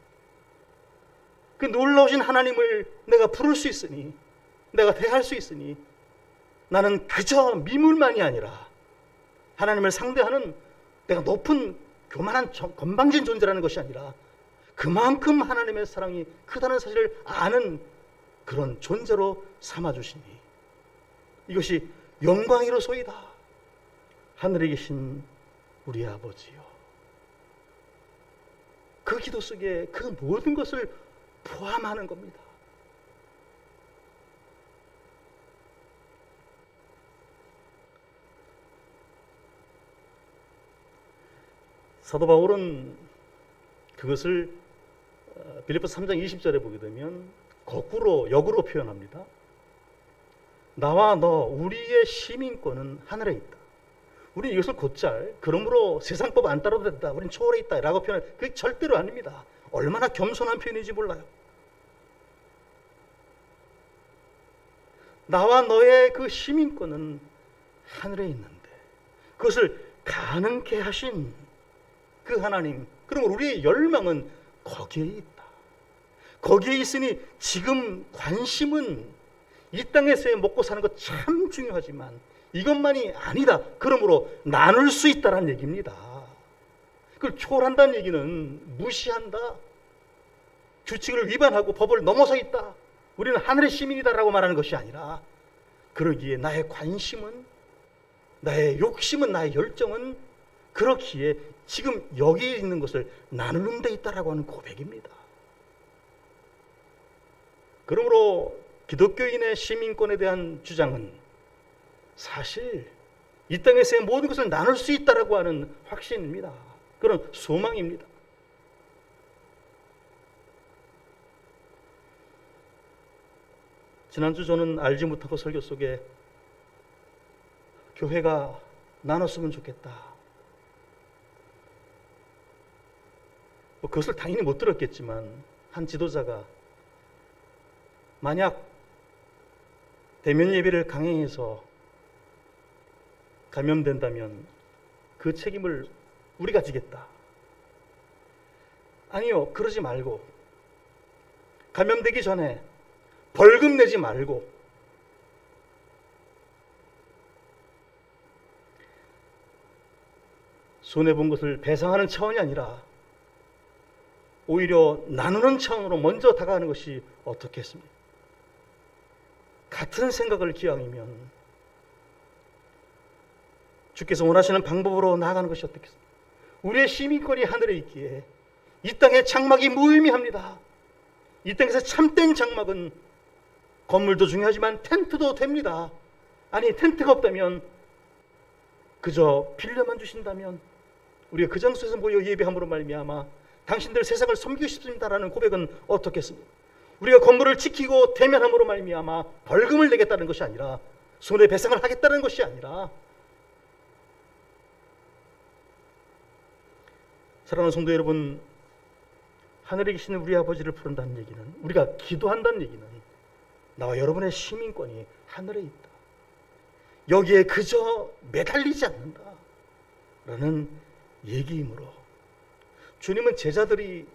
그 놀라우신 하나님을 내가 부를 수 있으니, 내가 대할 수 있으니 나는 그저 미물만이 아니라 하나님을 상대하는 내가 높은 교만한 건방진 존재라는 것이 아니라 그만큼 하나님의 사랑이 크다는 사실을 아는 그런 존재로 삼아주시니 이것이 영광이로소이다. 하늘에 계신 우리 아버지요, 그 기도 속에 그 모든 것을 포함하는 겁니다. 사도 바울은 그것을 빌립보서 3장 20절에 보게 되면 거꾸로 역으로 표현합니다. 나와 너 우리의 시민권은 하늘에 있다. 우리는 이것을 곧잘 그러므로 세상법 안 따라도 된다, 우리는 초월해 있다 라고 표현해. 그게 절대로 아닙니다. 얼마나 겸손한 표현인지 몰라요. 나와 너의 그 시민권은 하늘에 있는데 그것을 가능케 하신 그 하나님, 그러면 우리의 열망은 거기에 있다. 거기에 있으니 지금 관심은 이 땅에서의 먹고 사는 것 참 중요하지만 이것만이 아니다. 그러므로 나눌 수 있다는 얘기입니다. 그걸 초월한다는 얘기는 무시한다, 규칙을 위반하고 법을 넘어서 있다, 우리는 하늘의 시민이다라고 말하는 것이 아니라, 그러기에 나의 관심은, 나의 욕심은, 나의 열정은 그렇기에 지금 여기에 있는 것을 나누는 데 있다라고 하는 고백입니다. 그러므로 기독교인의 시민권에 대한 주장은 사실 이 땅에서의 모든 것을 나눌 수 있다라고 하는 확신입니다. 그런 소망입니다. 지난주 저는 알지 못하고 설교 속에 교회가 나눴으면 좋겠다, 그것을 당연히 못 들었겠지만 한 지도자가 만약 대면 예배를 강행해서 감염된다면 그 책임을 우리가 지겠다. 아니요, 그러지 말고 감염되기 전에 벌금 내지 말고 손해본 것을 배상하는 차원이 아니라 오히려 나누는 차원으로 먼저 다가가는 것이 어떻겠습니까? 같은 생각을 기왕이면 주께서 원하시는 방법으로 나아가는 것이 어떻겠습니까? 우리의 시민권이 하늘에 있기에 이 땅의 장막이 무의미합니다. 이 땅에서 참된 장막은 건물도 중요하지만 텐트도 됩니다. 아니, 텐트가 없다면, 그저 빌려만 주신다면 우리가 그 장소에서 모여 예배함으로 말미암아 당신들 세상을 섬기고 싶습니다라는 고백은 어떻겠습니까? 우리가 건물을 지키고 대면함으로 말미암아 벌금을 내겠다는 것이 아니라, 손해배상을 하겠다는 것이 아니라, 사랑하는 성도 여러분, 하늘에 계시는 우리 아버지를 부른다는 얘기는, 우리가 기도한다는 얘기는 나와 여러분의 시민권이 하늘에 있다, 여기에 그저 매달리지 않는다 라는 얘기이므로, 주님은 제자들이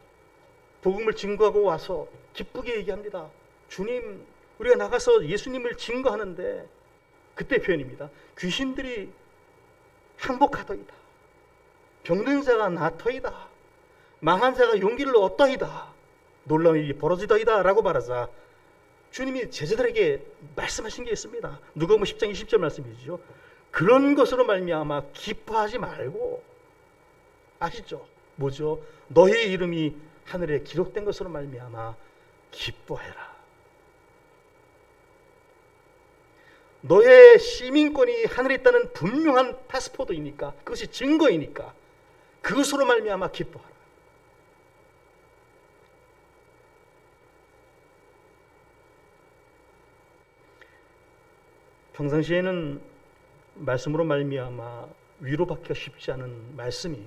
복음을 증거하고 와서 기쁘게 얘기합니다. 주님, 우리가 나가서 예수님을 증거하는데, 그때 표현입니다. 귀신들이 항복하더이다, 병든 자가 낫더이다, 망한 자가 용기를 얻더이다, 놀라운 일이 벌어지더이다 라고 말하자 주님이 제자들에게 말씀하신 게 있습니다. 누가복음 10장 20절 말씀이죠. 그런 것으로 말미암아 기뻐하지 말고, 아시죠? 뭐죠? 너희 이름이 하늘에 기록된 것으로 말미암아 기뻐해라. 너의 시민권이 하늘에 있다는 분명한 파스포드이니까, 그것이 증거이니까 그것으로 말미암아 기뻐하라. 평상시에는 말씀으로 말미암아 위로받기가 쉽지 않은 말씀이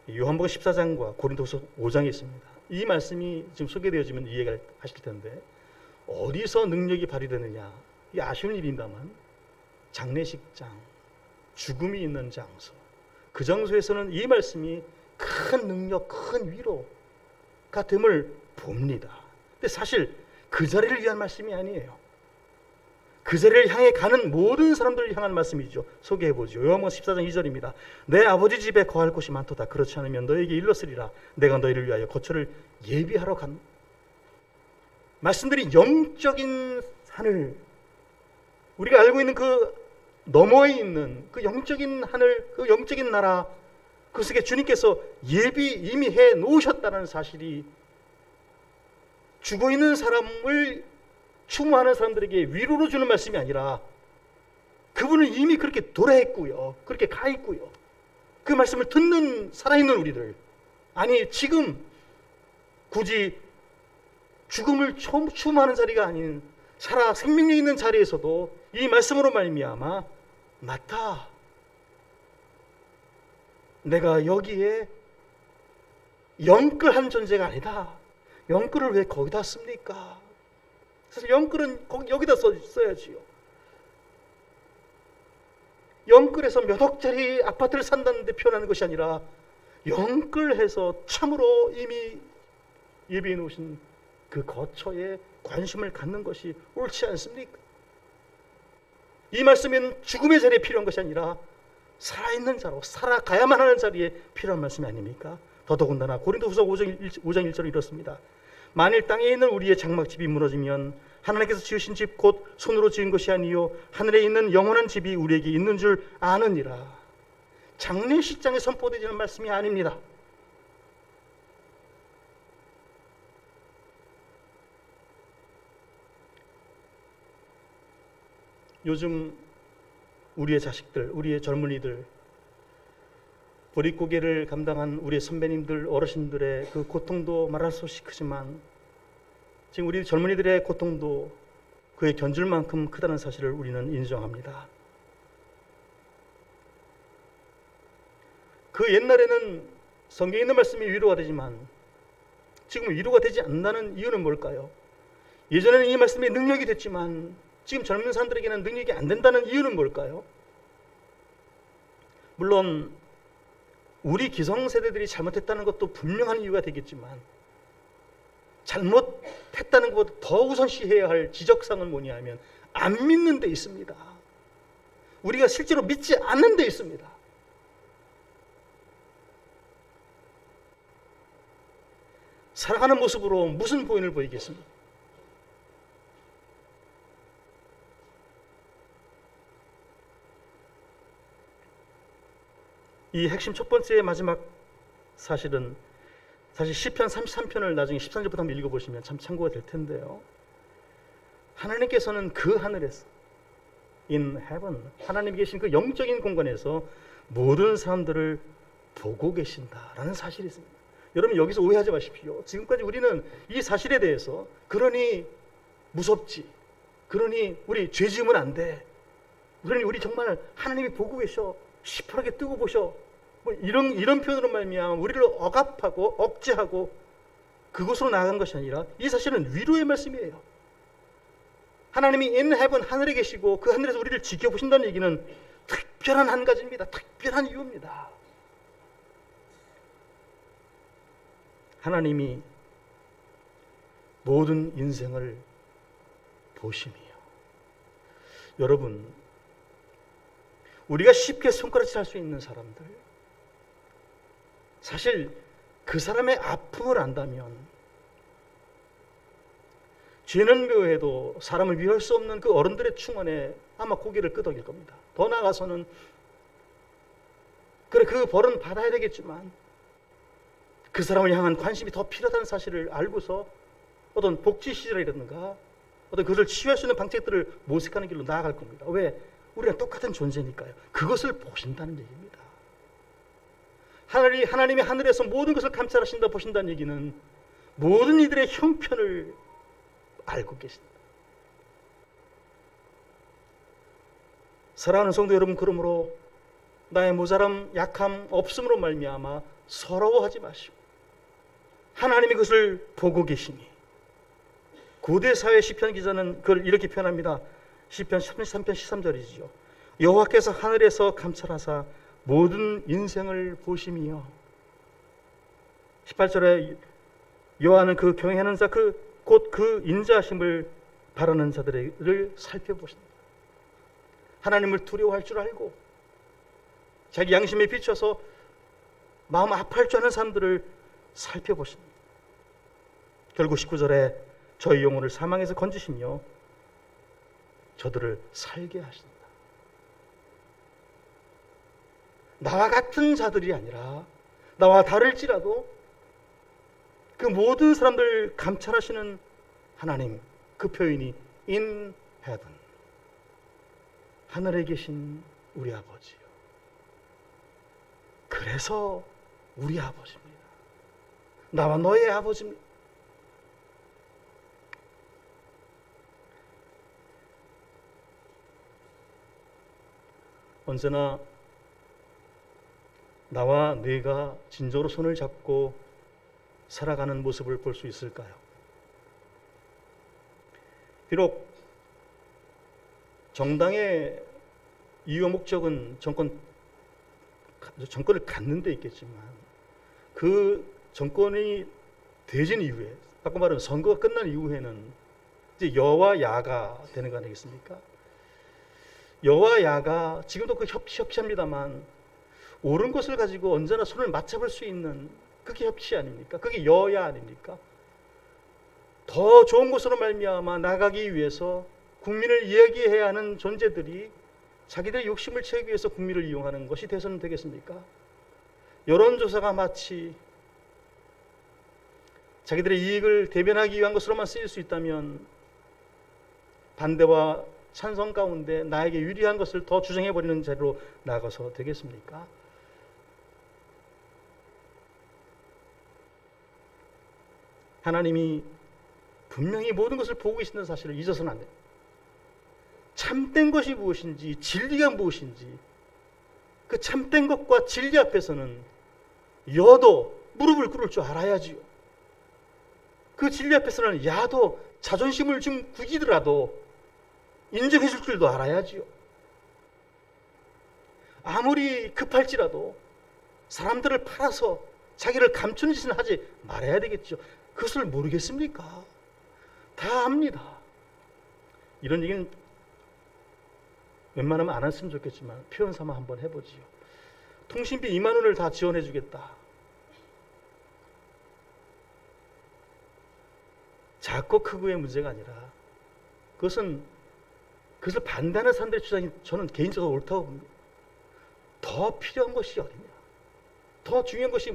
요한복음 14장과 고린도서 5장에 있습니다. 이 말씀이 지금 소개되어지면 이해가 하실 텐데, 어디서 능력이 발휘되느냐, 이 아쉬운 일입니다만 장례식장, 죽음이 있는 장소, 그 장소에서는 이 말씀이 큰 능력, 큰 위로가 됨을 봅니다. 근데 사실 그 자리를 위한 말씀이 아니에요. 그 자리를 향해 가는 모든 사람들을 향한 말씀이죠. 소개해보죠. 요한복음 14장 2절입니다. 내 아버지 집에 거할 곳이 많도다. 그렇지 않으면 너에게 일렀으리라. 내가 너희를 위하여 거처를 예비하러 간. 말씀들이 영적인 하늘, 우리가 알고 있는 그 너머에 있는 그 영적인 하늘, 그 영적인 나라, 그 속에 주님께서 예비 이미 해 놓으셨다는 사실이 죽어있는 사람을 추모하는 사람들에게 위로로 주는 말씀이 아니라 그분은 이미 그렇게 도래했고요, 그렇게 가 있고요, 그 말씀을 듣는 살아있는 우리들, 아니 지금 굳이 죽음을 추모하는 자리가 아닌 살아 생명력 있는 자리에서도 이 말씀으로 말미암아 맞다, 내가 여기에 영끌한 존재가 아니다. 영끌을 왜 거기다 씁니까? 사실 영끌은 여기다 써야지요. 영끌해서 몇 억짜리 아파트를 산다는데 표현하는 것이 아니라 영끌해서 참으로 이미 예비해 놓으신 그 거처에 관심을 갖는 것이 옳지 않습니까? 이 말씀은 죽음의 자리에 필요한 것이 아니라 살아있는 자로 살아가야만 하는 자리에 필요한 말씀이 아닙니까? 더더군다나 고린도후서 5장 1절은 이렇습니다. 만일 땅에 있는 우리의 장막집이 무너지면 하나님께서 지으신 집 곧 손으로 지은 것이 아니요 하늘에 있는 영원한 집이 우리에게 있는 줄 아느니라. 장례식장에 선포되지는 말씀이 아닙니다. 요즘 우리의 자식들, 우리의 젊은이들, 보릿고개를 감당한 우리의 선배님들, 어르신들의 그 고통도 말할 수 없이 크지만 지금 우리 젊은이들의 고통도 그의 견줄 만큼 크다는 사실을 우리는 인정합니다. 그 옛날에는 성경에 있는 말씀이 위로가 되지만 지금 위로가 되지 않는다는 이유는 뭘까요? 예전에는 이 말씀이 능력이 됐지만 지금 젊은 사람들에게는 능력이 안 된다는 이유는 뭘까요? 물론 우리 기성세대들이 잘못했다는 것도 분명한 이유가 되겠지만 잘못했다는 것보다 더 우선시해야 할 지적사항은 뭐냐 하면 안 믿는 데 있습니다. 우리가 실제로 믿지 않는 데 있습니다. 살아가는 모습으로 무슨 보인을 보이겠습니까? 이 핵심 첫 번째 마지막 사실은 사실 시편 33편을 나중에 13절부터 한번 읽어보시면 참 참고가 될 텐데요. 하나님께서는 그 하늘에서 in heaven, 하나님이 계신 그 영적인 공간에서 모든 사람들을 보고 계신다라는 사실이 있습니다. 여러분 여기서 오해하지 마십시오. 지금까지 우리는 이 사실에 대해서 그러니 무섭지, 그러니 우리 죄 지으면 안 돼, 그러니 우리 정말 하나님이 보고 계셔, 시퍼렇게 뜨고 보셔, 뭐 이런 표현으로 말미암아 우리를 억압하고 억제하고 그곳으로 나아간 것이 아니라 이 사실은 위로의 말씀이에요. 하나님이 in heaven, 하늘에 계시고 그 하늘에서 우리를 지켜보신다는 얘기는 특별한 한 가지입니다. 특별한 이유입니다. 하나님이 모든 인생을 보심이요. 여러분, 우리가 쉽게 손가락질 할 수 있는 사람들, 사실 그 사람의 아픔을 안다면 죄는 묘해도 사람을 미워할 수 없는 그 어른들의 충언에 아마 고개를 끄덕일 겁니다. 더 나아가서는 그래 그 벌은 받아야 되겠지만 그 사람을 향한 관심이 더 필요하다는 사실을 알고서 어떤 복지 시설이라든가 어떤 그것을 치유할 수 있는 방책들을 모색하는 길로 나아갈 겁니다. 왜? 우리랑 똑같은 존재니까요. 그것을 보신다는 얘기입니다. 하나님이 하늘에서 모든 것을 감찰하신다, 보신다는 얘기는 모든 이들의 형편을 알고 계신다. 사랑하는 성도 여러분, 그러므로 나의 모자람, 약함, 없음으로 말미암아 서러워하지 마시고 하나님이 그것을 보고 계시니, 고대 사회 시편 기자는 그걸 이렇게 표현합니다. 시편 33편 13절이죠. 여호와께서 하늘에서 감찰하사 모든 인생을 보심이요. 18절에 여호와는 그 경외하는 자 곧 그 인자하심을 바라는 자들을 살펴보신다. 하나님을 두려워할 줄 알고 자기 양심에 비춰서 마음 아파할 줄 아는 사람들을 살펴보십니다. 결국 19절에 저희 영혼을 사망에서 건지시며 저들을 살게 하신다. 나와 같은 자들이 아니라 나와 다를지라도 그 모든 사람들 감찰하시는 하나님, 그 표현이 in heaven, 하늘에 계신 우리 아버지요. 그래서 우리 아버지입니다. 나와 너의 아버지입니다. 언제나 나와 네가 진정으로 손을 잡고 살아가는 모습을 볼 수 있을까요? 비록 정당의 이유와 목적은 정권을 갖는 데 있겠지만 그 정권이 되진 이후에, 바꿔 말하면 선거가 끝난 이후에는 이제 여와 야가 되는 거 아니겠습니까? 여와 야가 지금도 그 협치합니다만 옳은 것을 가지고 언제나 손을 맞잡을 수 있는 그게 협치 아닙니까? 그게 여야 아닙니까? 더 좋은 곳으로 말미암아 나가기 위해서 국민을 이야기해야 하는 존재들이 자기들의 욕심을 채우기 위해서 국민을 이용하는 것이 대선 되겠습니까? 여론조사가 마치 자기들의 이익을 대변하기 위한 것으로만 쓰일 수 있다면 반대와 찬성 가운데 나에게 유리한 것을 더 주장해버리는 자리로 나가서 되겠습니까? 하나님이 분명히 모든 것을 보고 계신다는 사실을 잊어서는 안 됩니다. 참된 것이 무엇인지, 진리가 무엇인지, 그 참된 것과 진리 앞에서는 여도 무릎을 꿇을 줄 알아야지요. 그 진리 앞에서는 야도 자존심을 좀 구기더라도 인정해 줄 줄도 알아야지요. 아무리 급할지라도 사람들을 팔아서 자기를 감추는 짓은 하지 말아야 되겠죠. 그것을 모르겠습니까? 다 압니다. 이런 얘기는 웬만하면 안 했으면 좋겠지만 표현 삼아 한번 해보지요. 통신비 2만 원을 다 지원해 주겠다. 작고 크고의 문제가 아니라 그것을 반대하는 사람들의 주장이 저는 개인적으로 옳다고 봅니다. 더 필요한 것이 어디냐? 더 중요한 것이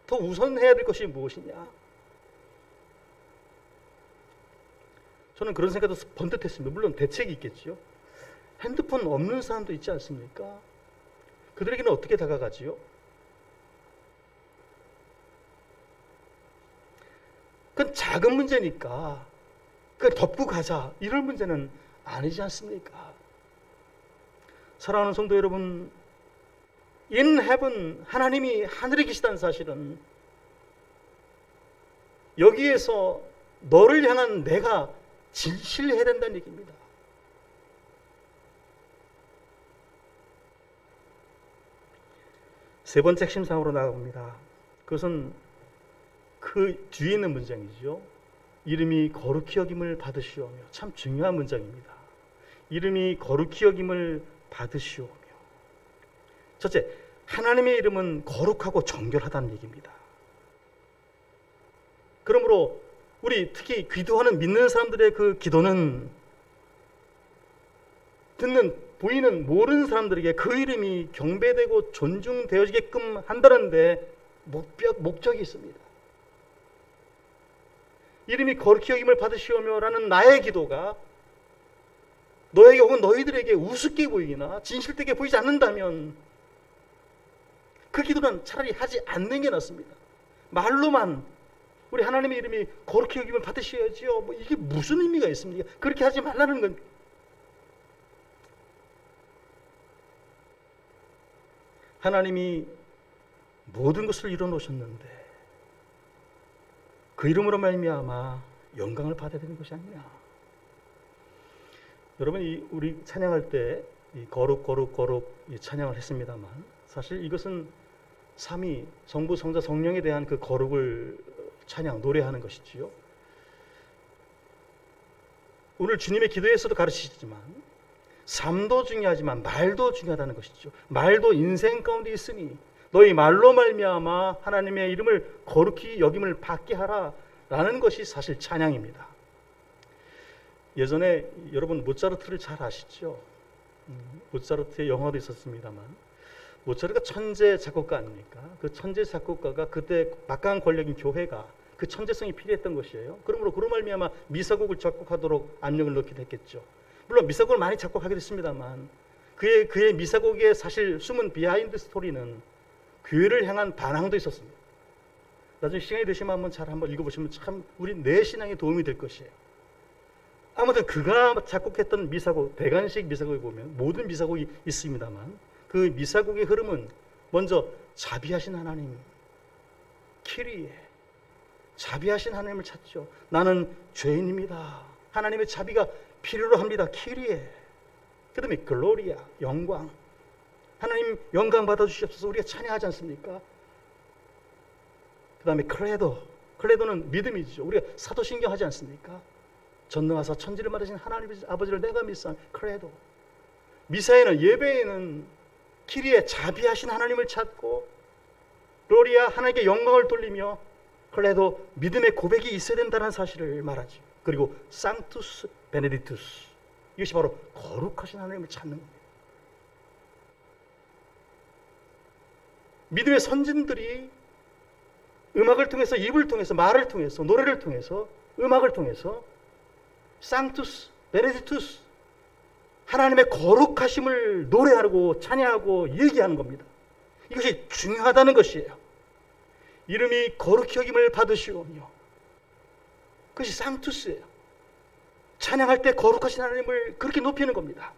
더 우선해야 될 것이 무엇이냐? 저는 그런 생각도 번뜩 했습니다. 물론 대책이 있겠지요. 핸드폰 없는 사람도 있지 않습니까? 그들에게는 어떻게 다가가지요? 그건 작은 문제니까 그걸 덮고 가자, 이런 문제는 아니지 않습니까? 사랑하는 성도 여러분, in heaven, 하나님이 하늘에 계시다는 사실은 여기에서 너를 향한 내가 진실해야 된다는 얘기입니다. 세 번째 핵심사항으로 나아갑니다. 그것은 그 뒤에 있는 문장이죠. 이름이 거룩히 여김을 받으시오며. 참 중요한 문장입니다. 이름이 거룩히 여김을 받으시오며. 첫째, 하나님의 이름은 거룩하고 정결하다는 얘기입니다. 그러므로 우리 특히 기도하는 믿는 사람들의 그 기도는 듣는, 보이는, 모르는 사람들에게 그 이름이 경배되고 존중되어지게끔 한다는데 목적이 있습니다. 이름이 거룩히 여김을 받으시오며 라는 나의 기도가 너에게 혹은 너희들에게 우습게 보이거나 진실되게 보이지 않는다면 그 기도는 차라리 하지 않는 게 낫습니다. 말로만 우리 하나님의 이름이 거룩히 여김을 받으셔야지요, 이게 무슨 의미가 있습니까? 그렇게 하지 말라는 건. 하나님이 모든 것을 이뤄 놓으셨는데 그 이름으로 말미암아 영광을 받아야 되는 것이 아니냐. 여러분, 우리 찬양할 때 이 거룩 거룩 거룩 이 찬양을 했습니다만, 사실 이것은 삼위 성부 성자 성령에 대한 그 거룩을 찬양 노래하는 것이지요. 오늘 주님의 기도에서도 가르치시지만 삶도 중요하지만 말도 중요하다는 것이죠. 말도 인생 가운데 있으니 너희 말로 말미암아 하나님의 이름을 거룩히 여김을 받게 하라라는 것이 사실 찬양입니다. 예전에 여러분 모차르트를 잘 아시죠? 모차르트의 영화도 있었습니다만, 모차르트가 천재 작곡가 아닙니까? 그 천재 작곡가가 그때 막강한 권력인 교회가 그 천재성이 필요했던 것이에요. 그러므로 그로 말미암아 미사곡을 작곡하도록 압력을 넣기도 했겠죠. 물론 미사곡을 많이 작곡하게 됐습니다만, 그의 미사곡의 사실 숨은 비하인드 스토리는 교회를 향한 반항도 있었습니다. 나중에 시간이 되시면 한번 읽어보시면 참 우리 내 신앙에 도움이 될 것이에요. 아무튼 그가 작곡했던 미사곡, 대관식 미사곡에 보면 모든 미사곡이 있습니다만, 그 미사곡의 흐름은 먼저 자비하신 하나님, 키리에 자비하신 하나님을 찾죠. 나는 죄인입니다. 하나님의 자비가 필요로 합니다. 키리에. 그 다음에 글로리아, 영광. 하나님 영광 받아주시옵소서. 우리가 찬양하지 않습니까? 그 다음에 크레도. 크레도는 믿음이죠. 우리가 사도신경 하지 않습니까? 전능하사 천지를 만드신 하나님 아버지를 내가 믿사. 크레도. 미사에는, 예배에는 키리에 자비하신 하나님을 찾고, 글로리아 하나님께 영광을 돌리며, 클레도 믿음의 고백이 있어야 된다는 사실을 말하죠. 그리고 상투스 베네딕투스, 이것이 바로 거룩하신 하나님을 찾는 겁니다. 믿음의 선진들이 음악을 통해서, 입을 통해서, 말을 통해서, 노래를 통해서, 음악을 통해서 상투스 베네딕투스, 하나님의 거룩하심을 노래하고 찬양하고 얘기하는 겁니다. 이것이 중요하다는 것이에요. 이름이 거룩히 여김을 받으시오며, 그것이 상투스예요. 찬양할 때 거룩하신 하나님을 그렇게 높이는 겁니다.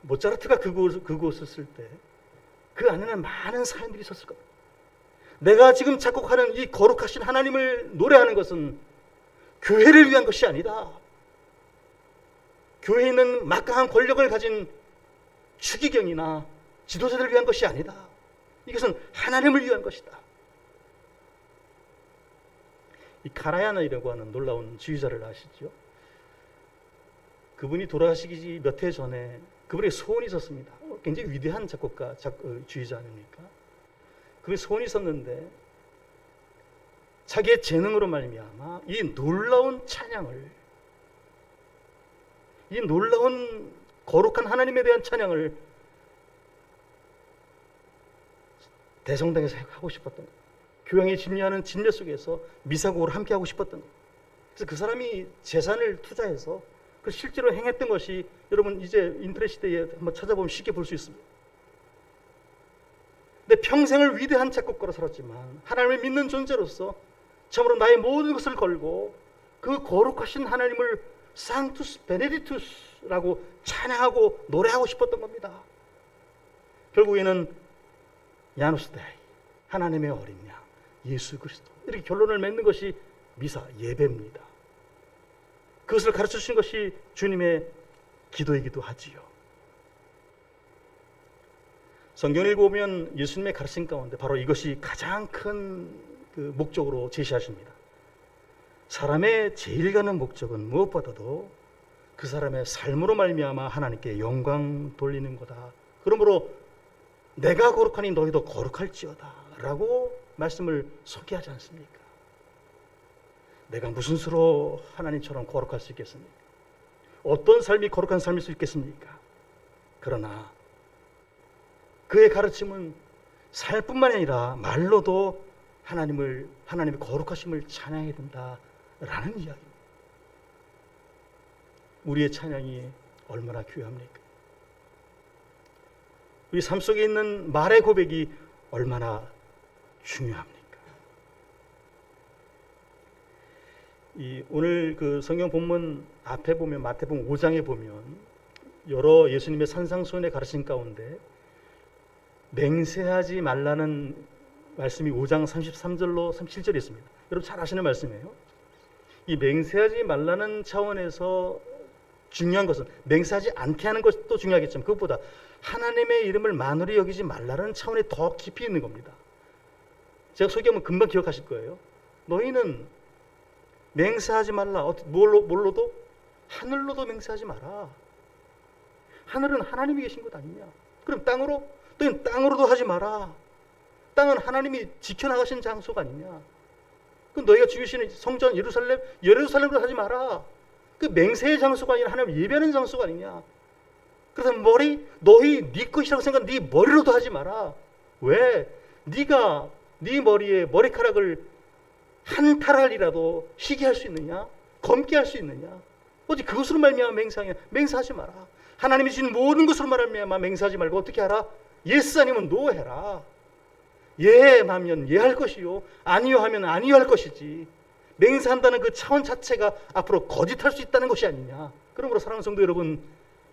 모차르트가 그곳을 쓸 때 그 안에는 많은 사람들이 있었을 겁니다. 내가 지금 작곡하는 이 거룩하신 하나님을 노래하는 것은 교회를 위한 것이 아니다. 교회에 있는 막강한 권력을 가진 추기경이나 지도자들을 위한 것이 아니다. 이것은 하나님을 위한 것이다. 이 카라야나이라고 하는 놀라운 지휘자를 아시죠? 그분이 돌아가시기 몇 해 전에 그분의 소원이 있었습니다. 굉장히 위대한 작곡가, 지휘자 아닙니까? 그분의 소원이 있었는데 자기의 재능으로 말미암아 이 놀라운 찬양을, 이 놀라운 거룩한 하나님에 대한 찬양을 대성당에서 하고 싶었던 거예요. 교양이 진리하는 진례 속에서 미사곡으로 함께 하고 싶었던 거예요. 그래서 그 사람이 재산을 투자해서 그 실제로 행했던 것이, 여러분 이제 인터넷 시대에 한번 찾아보면 쉽게 볼 수 있습니다. 근데 평생을 위대한 작곡가로 살았지만 하나님을 믿는 존재로서 참으로 나의 모든 것을 걸고 그 거룩하신 하나님을 상투스 베네딕투스라고 찬양하고 노래하고 싶었던 겁니다. 결국에는 야누스 데이, 하나님의 어린 양 예수 그리스도, 이렇게 결론을 맺는 것이 미사, 예배입니다. 그것을 가르쳐 주신 것이 주님의 기도이기도 하지요. 성경을 읽어보면 예수님의 가르침 가운데 바로 이것이 가장 큰 그 목적으로 제시하십니다. 사람의 제일 가는 목적은 무엇보다도 그 사람의 삶으로 말미암아 하나님께 영광 돌리는 거다. 그러므로 내가 거룩하니 너희도 거룩할지어다 라고 말씀을 소개하지 않습니까? 내가 무슨 수로 하나님처럼 거룩할 수 있겠습니까? 어떤 삶이 거룩한 삶일 수 있겠습니까? 그러나 그의 가르침은 살뿐만 아니라 말로도 하나님의 거룩하심을 찬양해야 된다라는 이야기입니다. 우리의 찬양이 얼마나 귀합니까? 우리 삶 속에 있는 말의 고백이 얼마나 중요합니까? 오늘 그 성경 본문 앞에 보면, 마태복음 5장에 보면 여러 예수님의 산상수훈의 가르침 가운데 맹세하지 말라는 말씀이 5장 33절로 37절에 있습니다. 여러분 잘 아시는 말씀이에요. 이 맹세하지 말라는 차원에서 중요한 것은 맹세하지 않게 하는 것도 중요하겠지만 그것보다 하나님의 이름을 만으로 여기지 말라는 차원이 더 깊이 있는 겁니다. 제가 소개하면 금방 기억하실 거예요. 너희는 맹세하지 말라. 뭘로도? 하늘로도 맹세하지 마라. 하늘은 하나님이 계신 것 아니냐. 그럼 땅으로? 너희는 땅으로도 하지 마라. 땅은 하나님이 지켜나가신 장소가 아니냐. 그럼 너희가 지으시는 성전 예루살렘으로 하지 마라. 그 맹세의 장소가 아니라 하나님 예배하는 장소가 아니냐. 그래서 너희 네 것이라고 생각한 네 머리로도 하지 마라. 왜? 네가 네 머리에 머리카락을 한 타랄이라도 희게 할 수 있느냐? 검게 할 수 있느냐? 어디 그것으로 말미암아 맹세하냐? 맹세하지 마라. 하나님이 주신 모든 것으로 말미암아 맹세하지 말고 어떻게 하라? 예스 아니면 노 해라. 예 하면 예 할 것이요, 아니요 하면 아니요 할 것이지. 맹세한다는 그 차원 자체가 앞으로 거짓할 수 있다는 것이 아니냐. 그러므로 사랑하는 성도 여러분,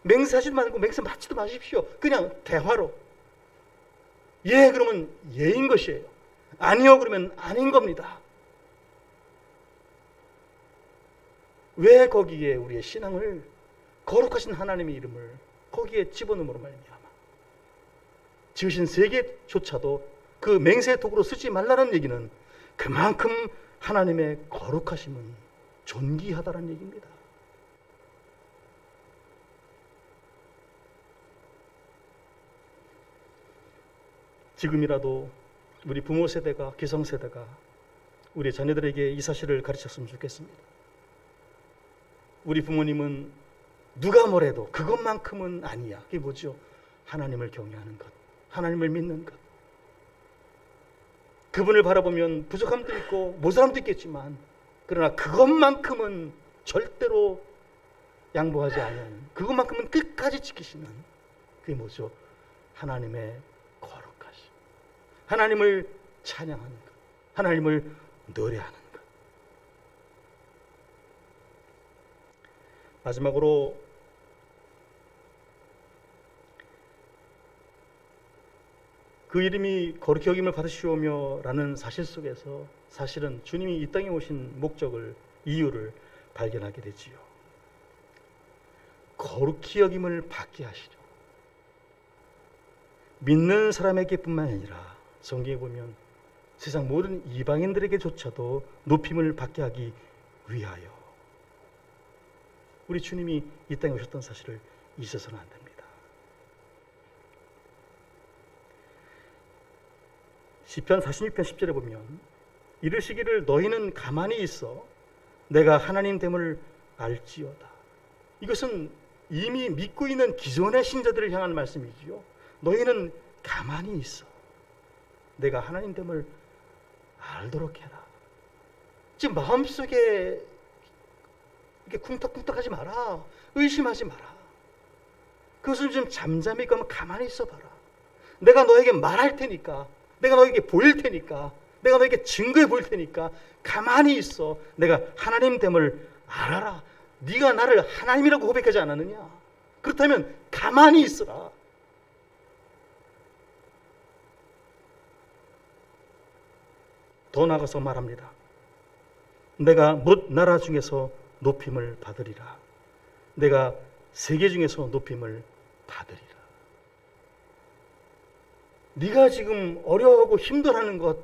맹세하지도 말고 맹세 맞지도 마십시오. 그냥 대화로. 예 그러면 예인 것이에요. 아니요 그러면 아닌 겁니다. 왜 거기에 우리의 신앙을, 거룩하신 하나님의 이름을 거기에 집어넣음으로 말미암아 지으신 세계조차도 그 맹세의 도구로 쓰지 말라는 얘기는 그만큼 하나님의 거룩하심은 존귀하다는 얘기입니다. 지금이라도 우리 부모 세대가, 기성세대가 우리 자녀들에게 이 사실을 가르쳤으면 좋겠습니다. 우리 부모님은 누가 뭐래도 그것만큼은 아니야. 그게 뭐죠? 하나님을 경외하는 것, 하나님을 믿는 것. 그분을 바라보면 부족함도 있고 모자람도 있겠지만 그러나 그것만큼은 절대로 양보하지 아니하는, 그것만큼은 끝까지 지키시는, 그게 뭐죠? 하나님의 거룩하심, 하나님을 찬양하는 것, 하나님을 노래하는 것. 마지막으로 그 이름이 거룩히 여김을 받으시오며 라는 사실 속에서 사실은 주님이 이 땅에 오신 목적을, 이유를 발견하게 되지요. 거룩히 여김을 받게 하시려 믿는 사람에게뿐만 아니라 성경에 보면 세상 모든 이방인들에게조차도 높임을 받게 하기 위하여 우리 주님이 이 땅에 오셨던 사실을 잊어서는 안 됩니다. 시편 46편 10절에 보면 이르시기를 너희는 가만히 있어 내가 하나님 됨을 알지어다. 이것은 이미 믿고 있는 기존의 신자들을 향한 말씀이지요. 너희는 가만히 있어 내가 하나님 됨을 알도록 해라. 지금 마음속에 이렇게 쿵떡쿵떡하지 마라. 의심하지 마라. 그것을 좀 잠잠히 가만히 있어 봐라. 내가 너에게 말할 테니까, 내가 너에게 보일 테니까, 내가 너에게 증거해 보일 테니까 가만히 있어. 내가 하나님 됨을 알아라. 네가 나를 하나님이라고 고백하지 않았느냐? 그렇다면 가만히 있어라. 더 나아가서 말합니다. 내가 뭇 나라 중에서 높임을 받으리라. 내가 세계 중에서 높임을 받으리라. 네가 지금 어려워하고 힘들어하는 것,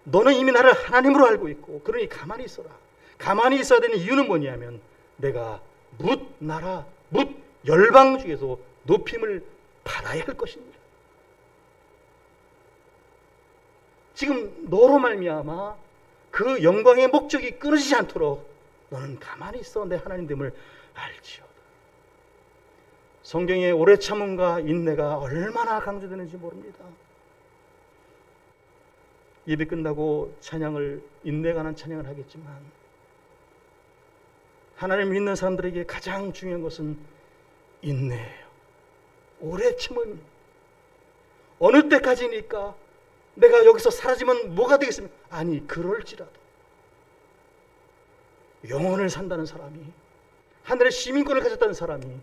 너는 이미 나를 하나님으로 알고 있고 그러니 가만히 있어라. 가만히 있어야 되는 이유는 뭐냐면 내가 뭇 나라, 뭇 열방 중에서 높임을 받아야 할 것입니다. 지금 너로 말미암아 그 영광의 목적이 끊어지지 않도록 너는 가만히 있어 내 하나님됨을 알지어다. 성경의 오래 참음과 인내가 얼마나 강조되는지 모릅니다. 예배 끝나고 찬양을, 인내가 난 찬양을 하겠지만 하나님 믿는 사람들에게 가장 중요한 것은 인내예요. 오래 참음. 어느 때까지니까 내가 여기서 사라지면 뭐가 되겠습니까? 아니, 그럴지라도 영혼을 산다는 사람이, 하늘의 시민권을 가졌다는 사람이,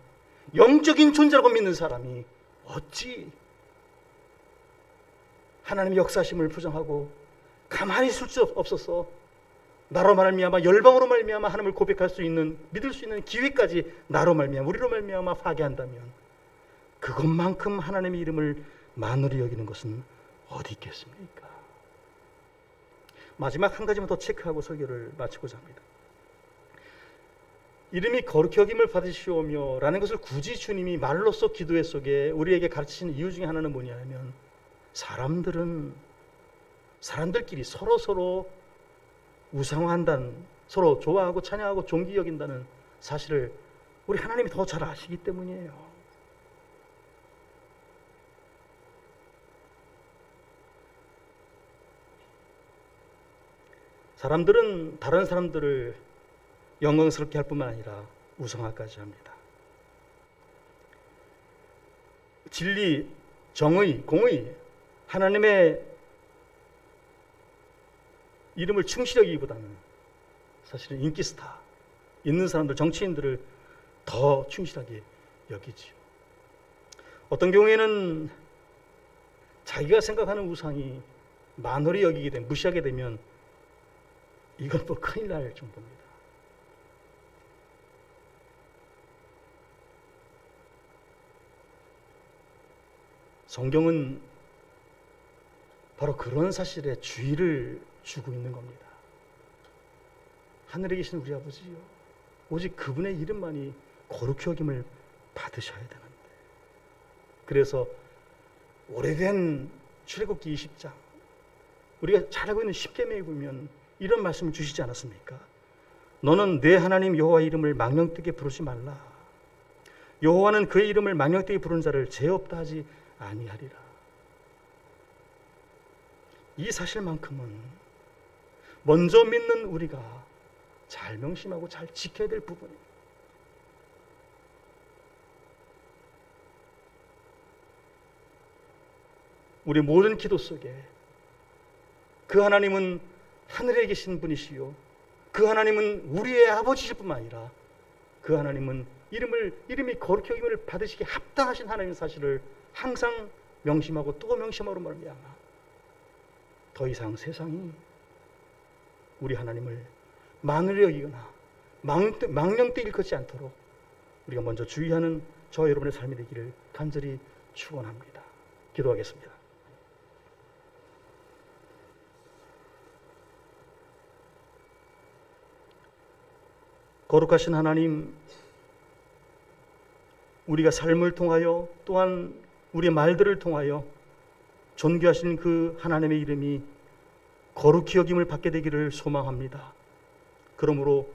영적인 존재라고 믿는 사람이 어찌 하나님의 역사심을 부정하고 가만히 있을 수 없어서 나로 말미암아 열방으로 말미암아 하나님을 고백할 수 있는, 믿을 수 있는 기회까지 나로 말미암아, 우리로 말미암아 파괴한다면 그것만큼 하나님의 이름을 만으로 여기는 것은 어디 있겠습니까? 마지막 한 가지만 더 체크하고 설교를 마치고자 합니다. 이름이 거룩히 여김을 받으시오며 라는 것을 굳이 주님이 말로써 기도회 속에 우리에게 가르치신 이유 중에 하나는 뭐냐 하면, 사람들끼리 서로 우상화한다는, 서로 좋아하고 찬양하고 존귀 여긴다는 사실을 우리 하나님이 더 잘 아시기 때문이에요. 사람들은 다른 사람들을 영광스럽게 할 뿐만 아니라 우상화까지 합니다. 진리, 정의, 공의, 하나님의 이름을 충실히 여기기보다는 사실은 인기 스타, 있는 사람들, 정치인들을 더 충실하게 여기지요. 어떤 경우에는 자기가 생각하는 우상이 만홀히 여기게 되면, 무시하게 되면 이건 뭐 큰일 날 정도입니다. 성경은 바로 그런 사실에 주의를 주고 있는 겁니다. 하늘에 계신 우리 아버지요, 오직 그분의 이름만이 거룩히 여김을 받으셔야 되는데, 그래서 오래된 출애굽기 20장, 우리가 잘 알고 있는 십계명에 보면 이런 말씀을 주시지 않았습니까? 너는 내 하나님 여호와의 이름을 망령되게 부르지 말라. 여호와는 그의 이름을 망령되게 부르는 자를 죄 없다 하지 아니하리라. 이 사실만큼은 먼저 믿는 우리가 잘 명심하고 잘 지켜야 될 부분입니다. 우리 모든 기도 속에 그 하나님은 하늘에 계신 분이시요, 그 하나님은 우리의 아버지실 뿐만 아니라 그 하나님은 이름이 거룩히 여김을 받으시기에 합당하신 하나님의 사실을 항상 명심하고 또 명심하로 말미암아 더 이상 세상이 우리 하나님을 만으로 여기거나 망령되게 일컫지 않도록 우리가 먼저 주의하는 저와 여러분의 삶이 되기를 간절히 축원합니다. 기도하겠습니다. 거룩하신 하나님, 우리가 삶을 통하여 또한 우리의 말들을 통하여 존귀하신 그 하나님의 이름이 거룩히 여김을 받게 되기를 소망합니다. 그러므로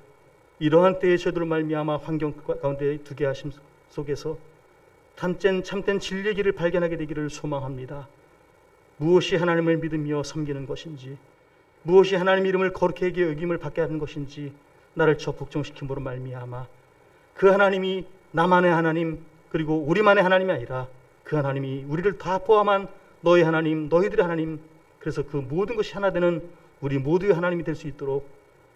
이러한 때에 저희들 말미암아 환경 가운데 두게 하심 속에서 참된 진리의 길을 발견하게 되기를 소망합니다. 무엇이 하나님을 믿으며 섬기는 것인지, 무엇이 하나님 이름을 거룩히 여김을 받게 하는 것인지 나를 적극정시킴으로 말미암아 그 하나님이 나만의 하나님, 그리고 우리만의 하나님이 아니라 그 하나님이 우리를 다 포함한 너의 하나님, 너희들의 하나님, 그래서 그 모든 것이 하나 되는 우리 모두의 하나님이 될 수 있도록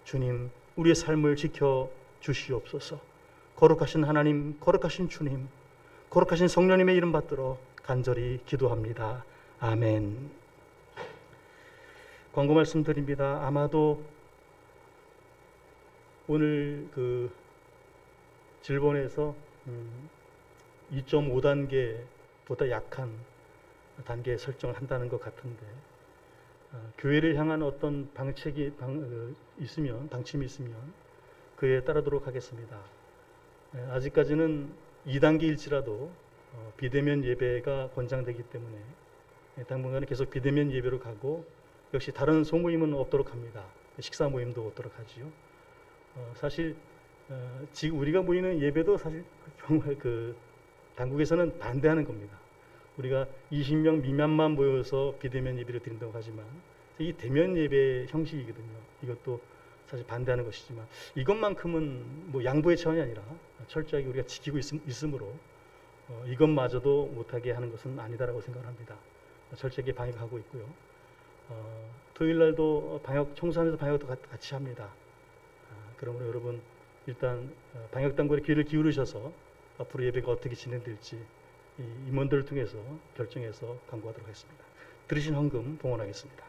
주님, 우리의 삶을 지켜 주시옵소서. 거룩하신 하나님, 거룩하신 주님, 거룩하신 성령님의 이름 받들어 간절히 기도합니다. 아멘. 광고 말씀드립니다. 아마도 오늘 그 질본에서 2.5단계보다 약한 단계 설정을 한다는 것 같은데, 교회를 향한 어떤 방침이 있으면 그에 따르도록 하겠습니다. 아직까지는 2단계일지라도 비대면 예배가 권장되기 때문에 당분간은 계속 비대면 예배로 가고, 역시 다른 소모임은 없도록 합니다. 식사 모임도 없도록 하지요. 사실 지금 우리가 모이는 예배도 사실 정말 그 당국에서는 반대하는 겁니다. 우리가 20명 미만만 모여서 비대면 예배를 드린다고 하지만 이 대면 예배 형식이거든요. 이것도 사실 반대하는 것이지만 이것만큼은 뭐 양보의 차원이 아니라 철저하게 우리가 지키고 있으므로 이것마저도 못하게 하는 것은 아니다라고 생각합니다. 철저하게 방역하고 있고요. 토요일 날도 방역 청소하면서 방역도 같이 합니다. 그러므로 여러분 일단 방역 당국에 귀를 기울이셔서 앞으로 예배가 어떻게 진행될지 임원들을 통해서 결정해서 강구하도록 하겠습니다. 들으신 헌금 봉헌하겠습니다.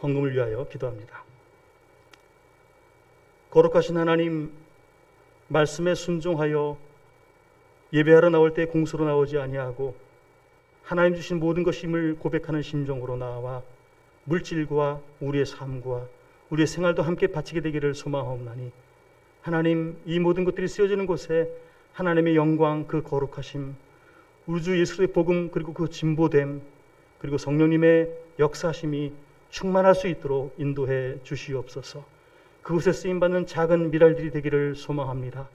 헌금을 위하여 기도합니다. 거룩하신 하나님, 말씀에 순종하여 예배하러 나올 때 공수로 나오지 아니하고 하나님 주신 모든 것임을 고백하는 심정으로 나와 물질과 우리의 삶과 우리의 생활도 함께 바치게 되기를 소망하옵나니, 하나님, 이 모든 것들이 쓰여지는 곳에 하나님의 영광, 그 거룩하심, 우리 주 예수의 복음, 그리고 그 진보됨, 그리고 성령님의 역사심이 충만할 수 있도록 인도해 주시옵소서. 그곳에 쓰임받는 작은 미랄들이 되기를 소망합니다.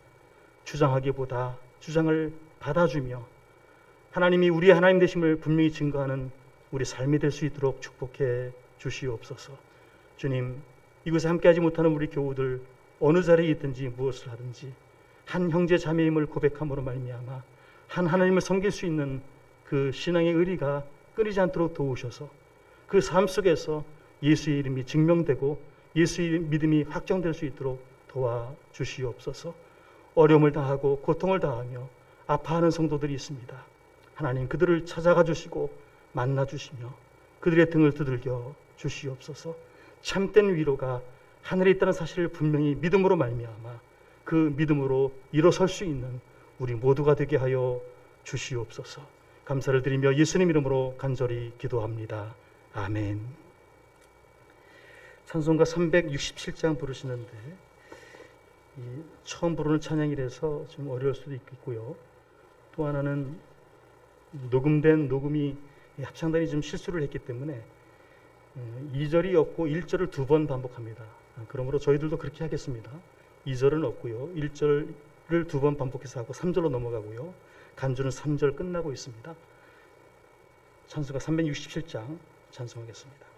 주장하기보다 주장을 받아주며 하나님이 우리의 하나님 되심을 분명히 증거하는 우리 삶이 될 수 있도록 축복해 주시옵소서. 주님, 이곳에 함께하지 못하는 우리 교우들 어느 자리에 있든지 무엇을 하든지 한 형제 자매임을 고백함으로 말미암아 한 하나님을 섬길 수 있는 그 신앙의 의리가 끊이지 않도록 도우셔서 그 삶 속에서 예수의 이름이 증명되고 예수의 믿음이 확정될 수 있도록 도와주시옵소서. 어려움을 당하고 고통을 당하며 아파하는 성도들이 있습니다. 하나님, 그들을 찾아가 주시고 만나 주시며 그들의 등을 두들겨 주시옵소서. 참된 위로가 하늘에 있다는 사실을 분명히 믿음으로 말미암아 그 믿음으로 일어설 수 있는 우리 모두가 되게 하여 주시옵소서. 감사를 드리며 예수님 이름으로 간절히 기도합니다. 아멘. 찬송가 367장 부르시는데 처음 부르는 찬양이라서 좀 어려울 수도 있고요. 또 하나는 녹음된 녹음이 합창단이 좀 실수를 했기 때문에 2절이 없고 1절을 2번 반복합니다. 그러므로 저희들도 그렇게 하겠습니다. 2절은 없고요. 1절을 2번 반복해서 하고 3절로 넘어가고요. 간주는 3절 끝나고 있습니다. 찬송가 367장 찬송하겠습니다.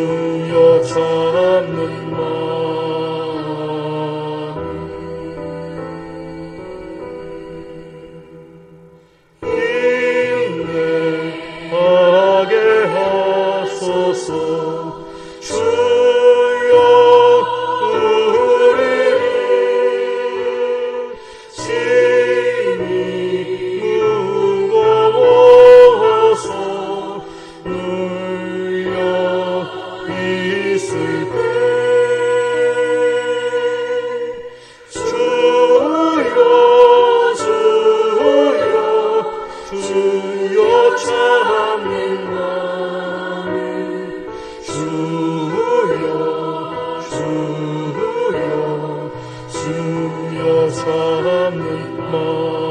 주여 잡는 마음 인내하게 하소서. 주여 우리를 짐이 무거워서 눌려 있을 때 주여 주여 잡는 마음 주여 잡는 마음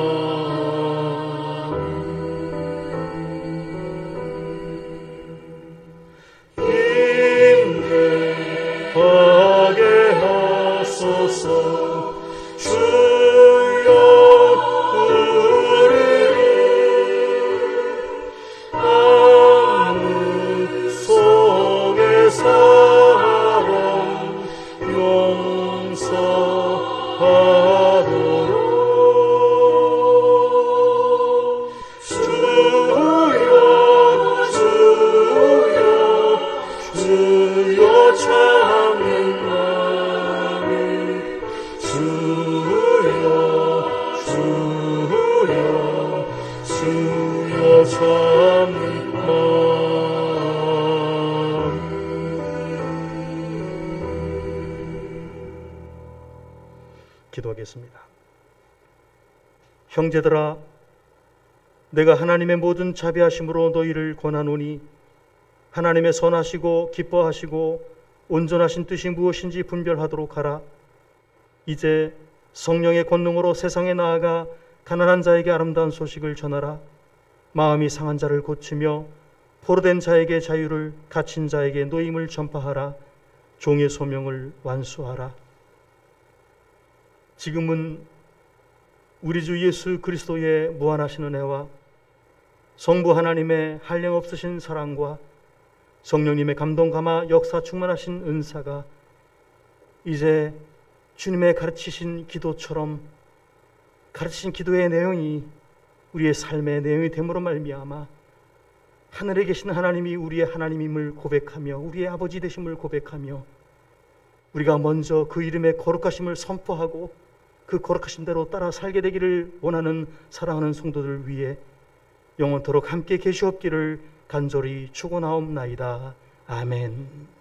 인내하게 하소서. 주여 우리를 악무 속의 사람 용서하도록 주여 잡는 마음 주여 잡는 마음. 기도하겠습니다. 형제들아, 내가 하나님의 모든 자비하심으로 너희를 권하노니 하나님의 선하시고 기뻐하시고 온전하신 뜻이 무엇인지 분별하도록 하라. 이제 성령의 권능으로 세상에 나아가 가난한 자에게 아름다운 소식을 전하라. 마음이 상한 자를 고치며 포로된 자에게 자유를, 갇힌 자에게 노임을 전파하라. 종의 소명을 완수하라. 지금은 우리 주 예수 그리스도의 무한하신 은혜와 성부 하나님의 한량없으신 사랑과 성령님의 감동 감화 역사 충만하신 은사가 이제 주님의 가르치신 기도처럼 가르치신 기도의 내용이 우리의 삶의 내용이 됨으로 말미암아 하늘에 계신 하나님이 우리의 하나님임을 고백하며 우리의 아버지 되심을 고백하며 우리가 먼저 그 이름의 거룩하심을 선포하고 그 거룩하신 대로 따라 살게 되기를 원하는 사랑하는 성도들 위해 영원토록 함께 계시옵기를 간절히 축원하옵나이다. 아멘.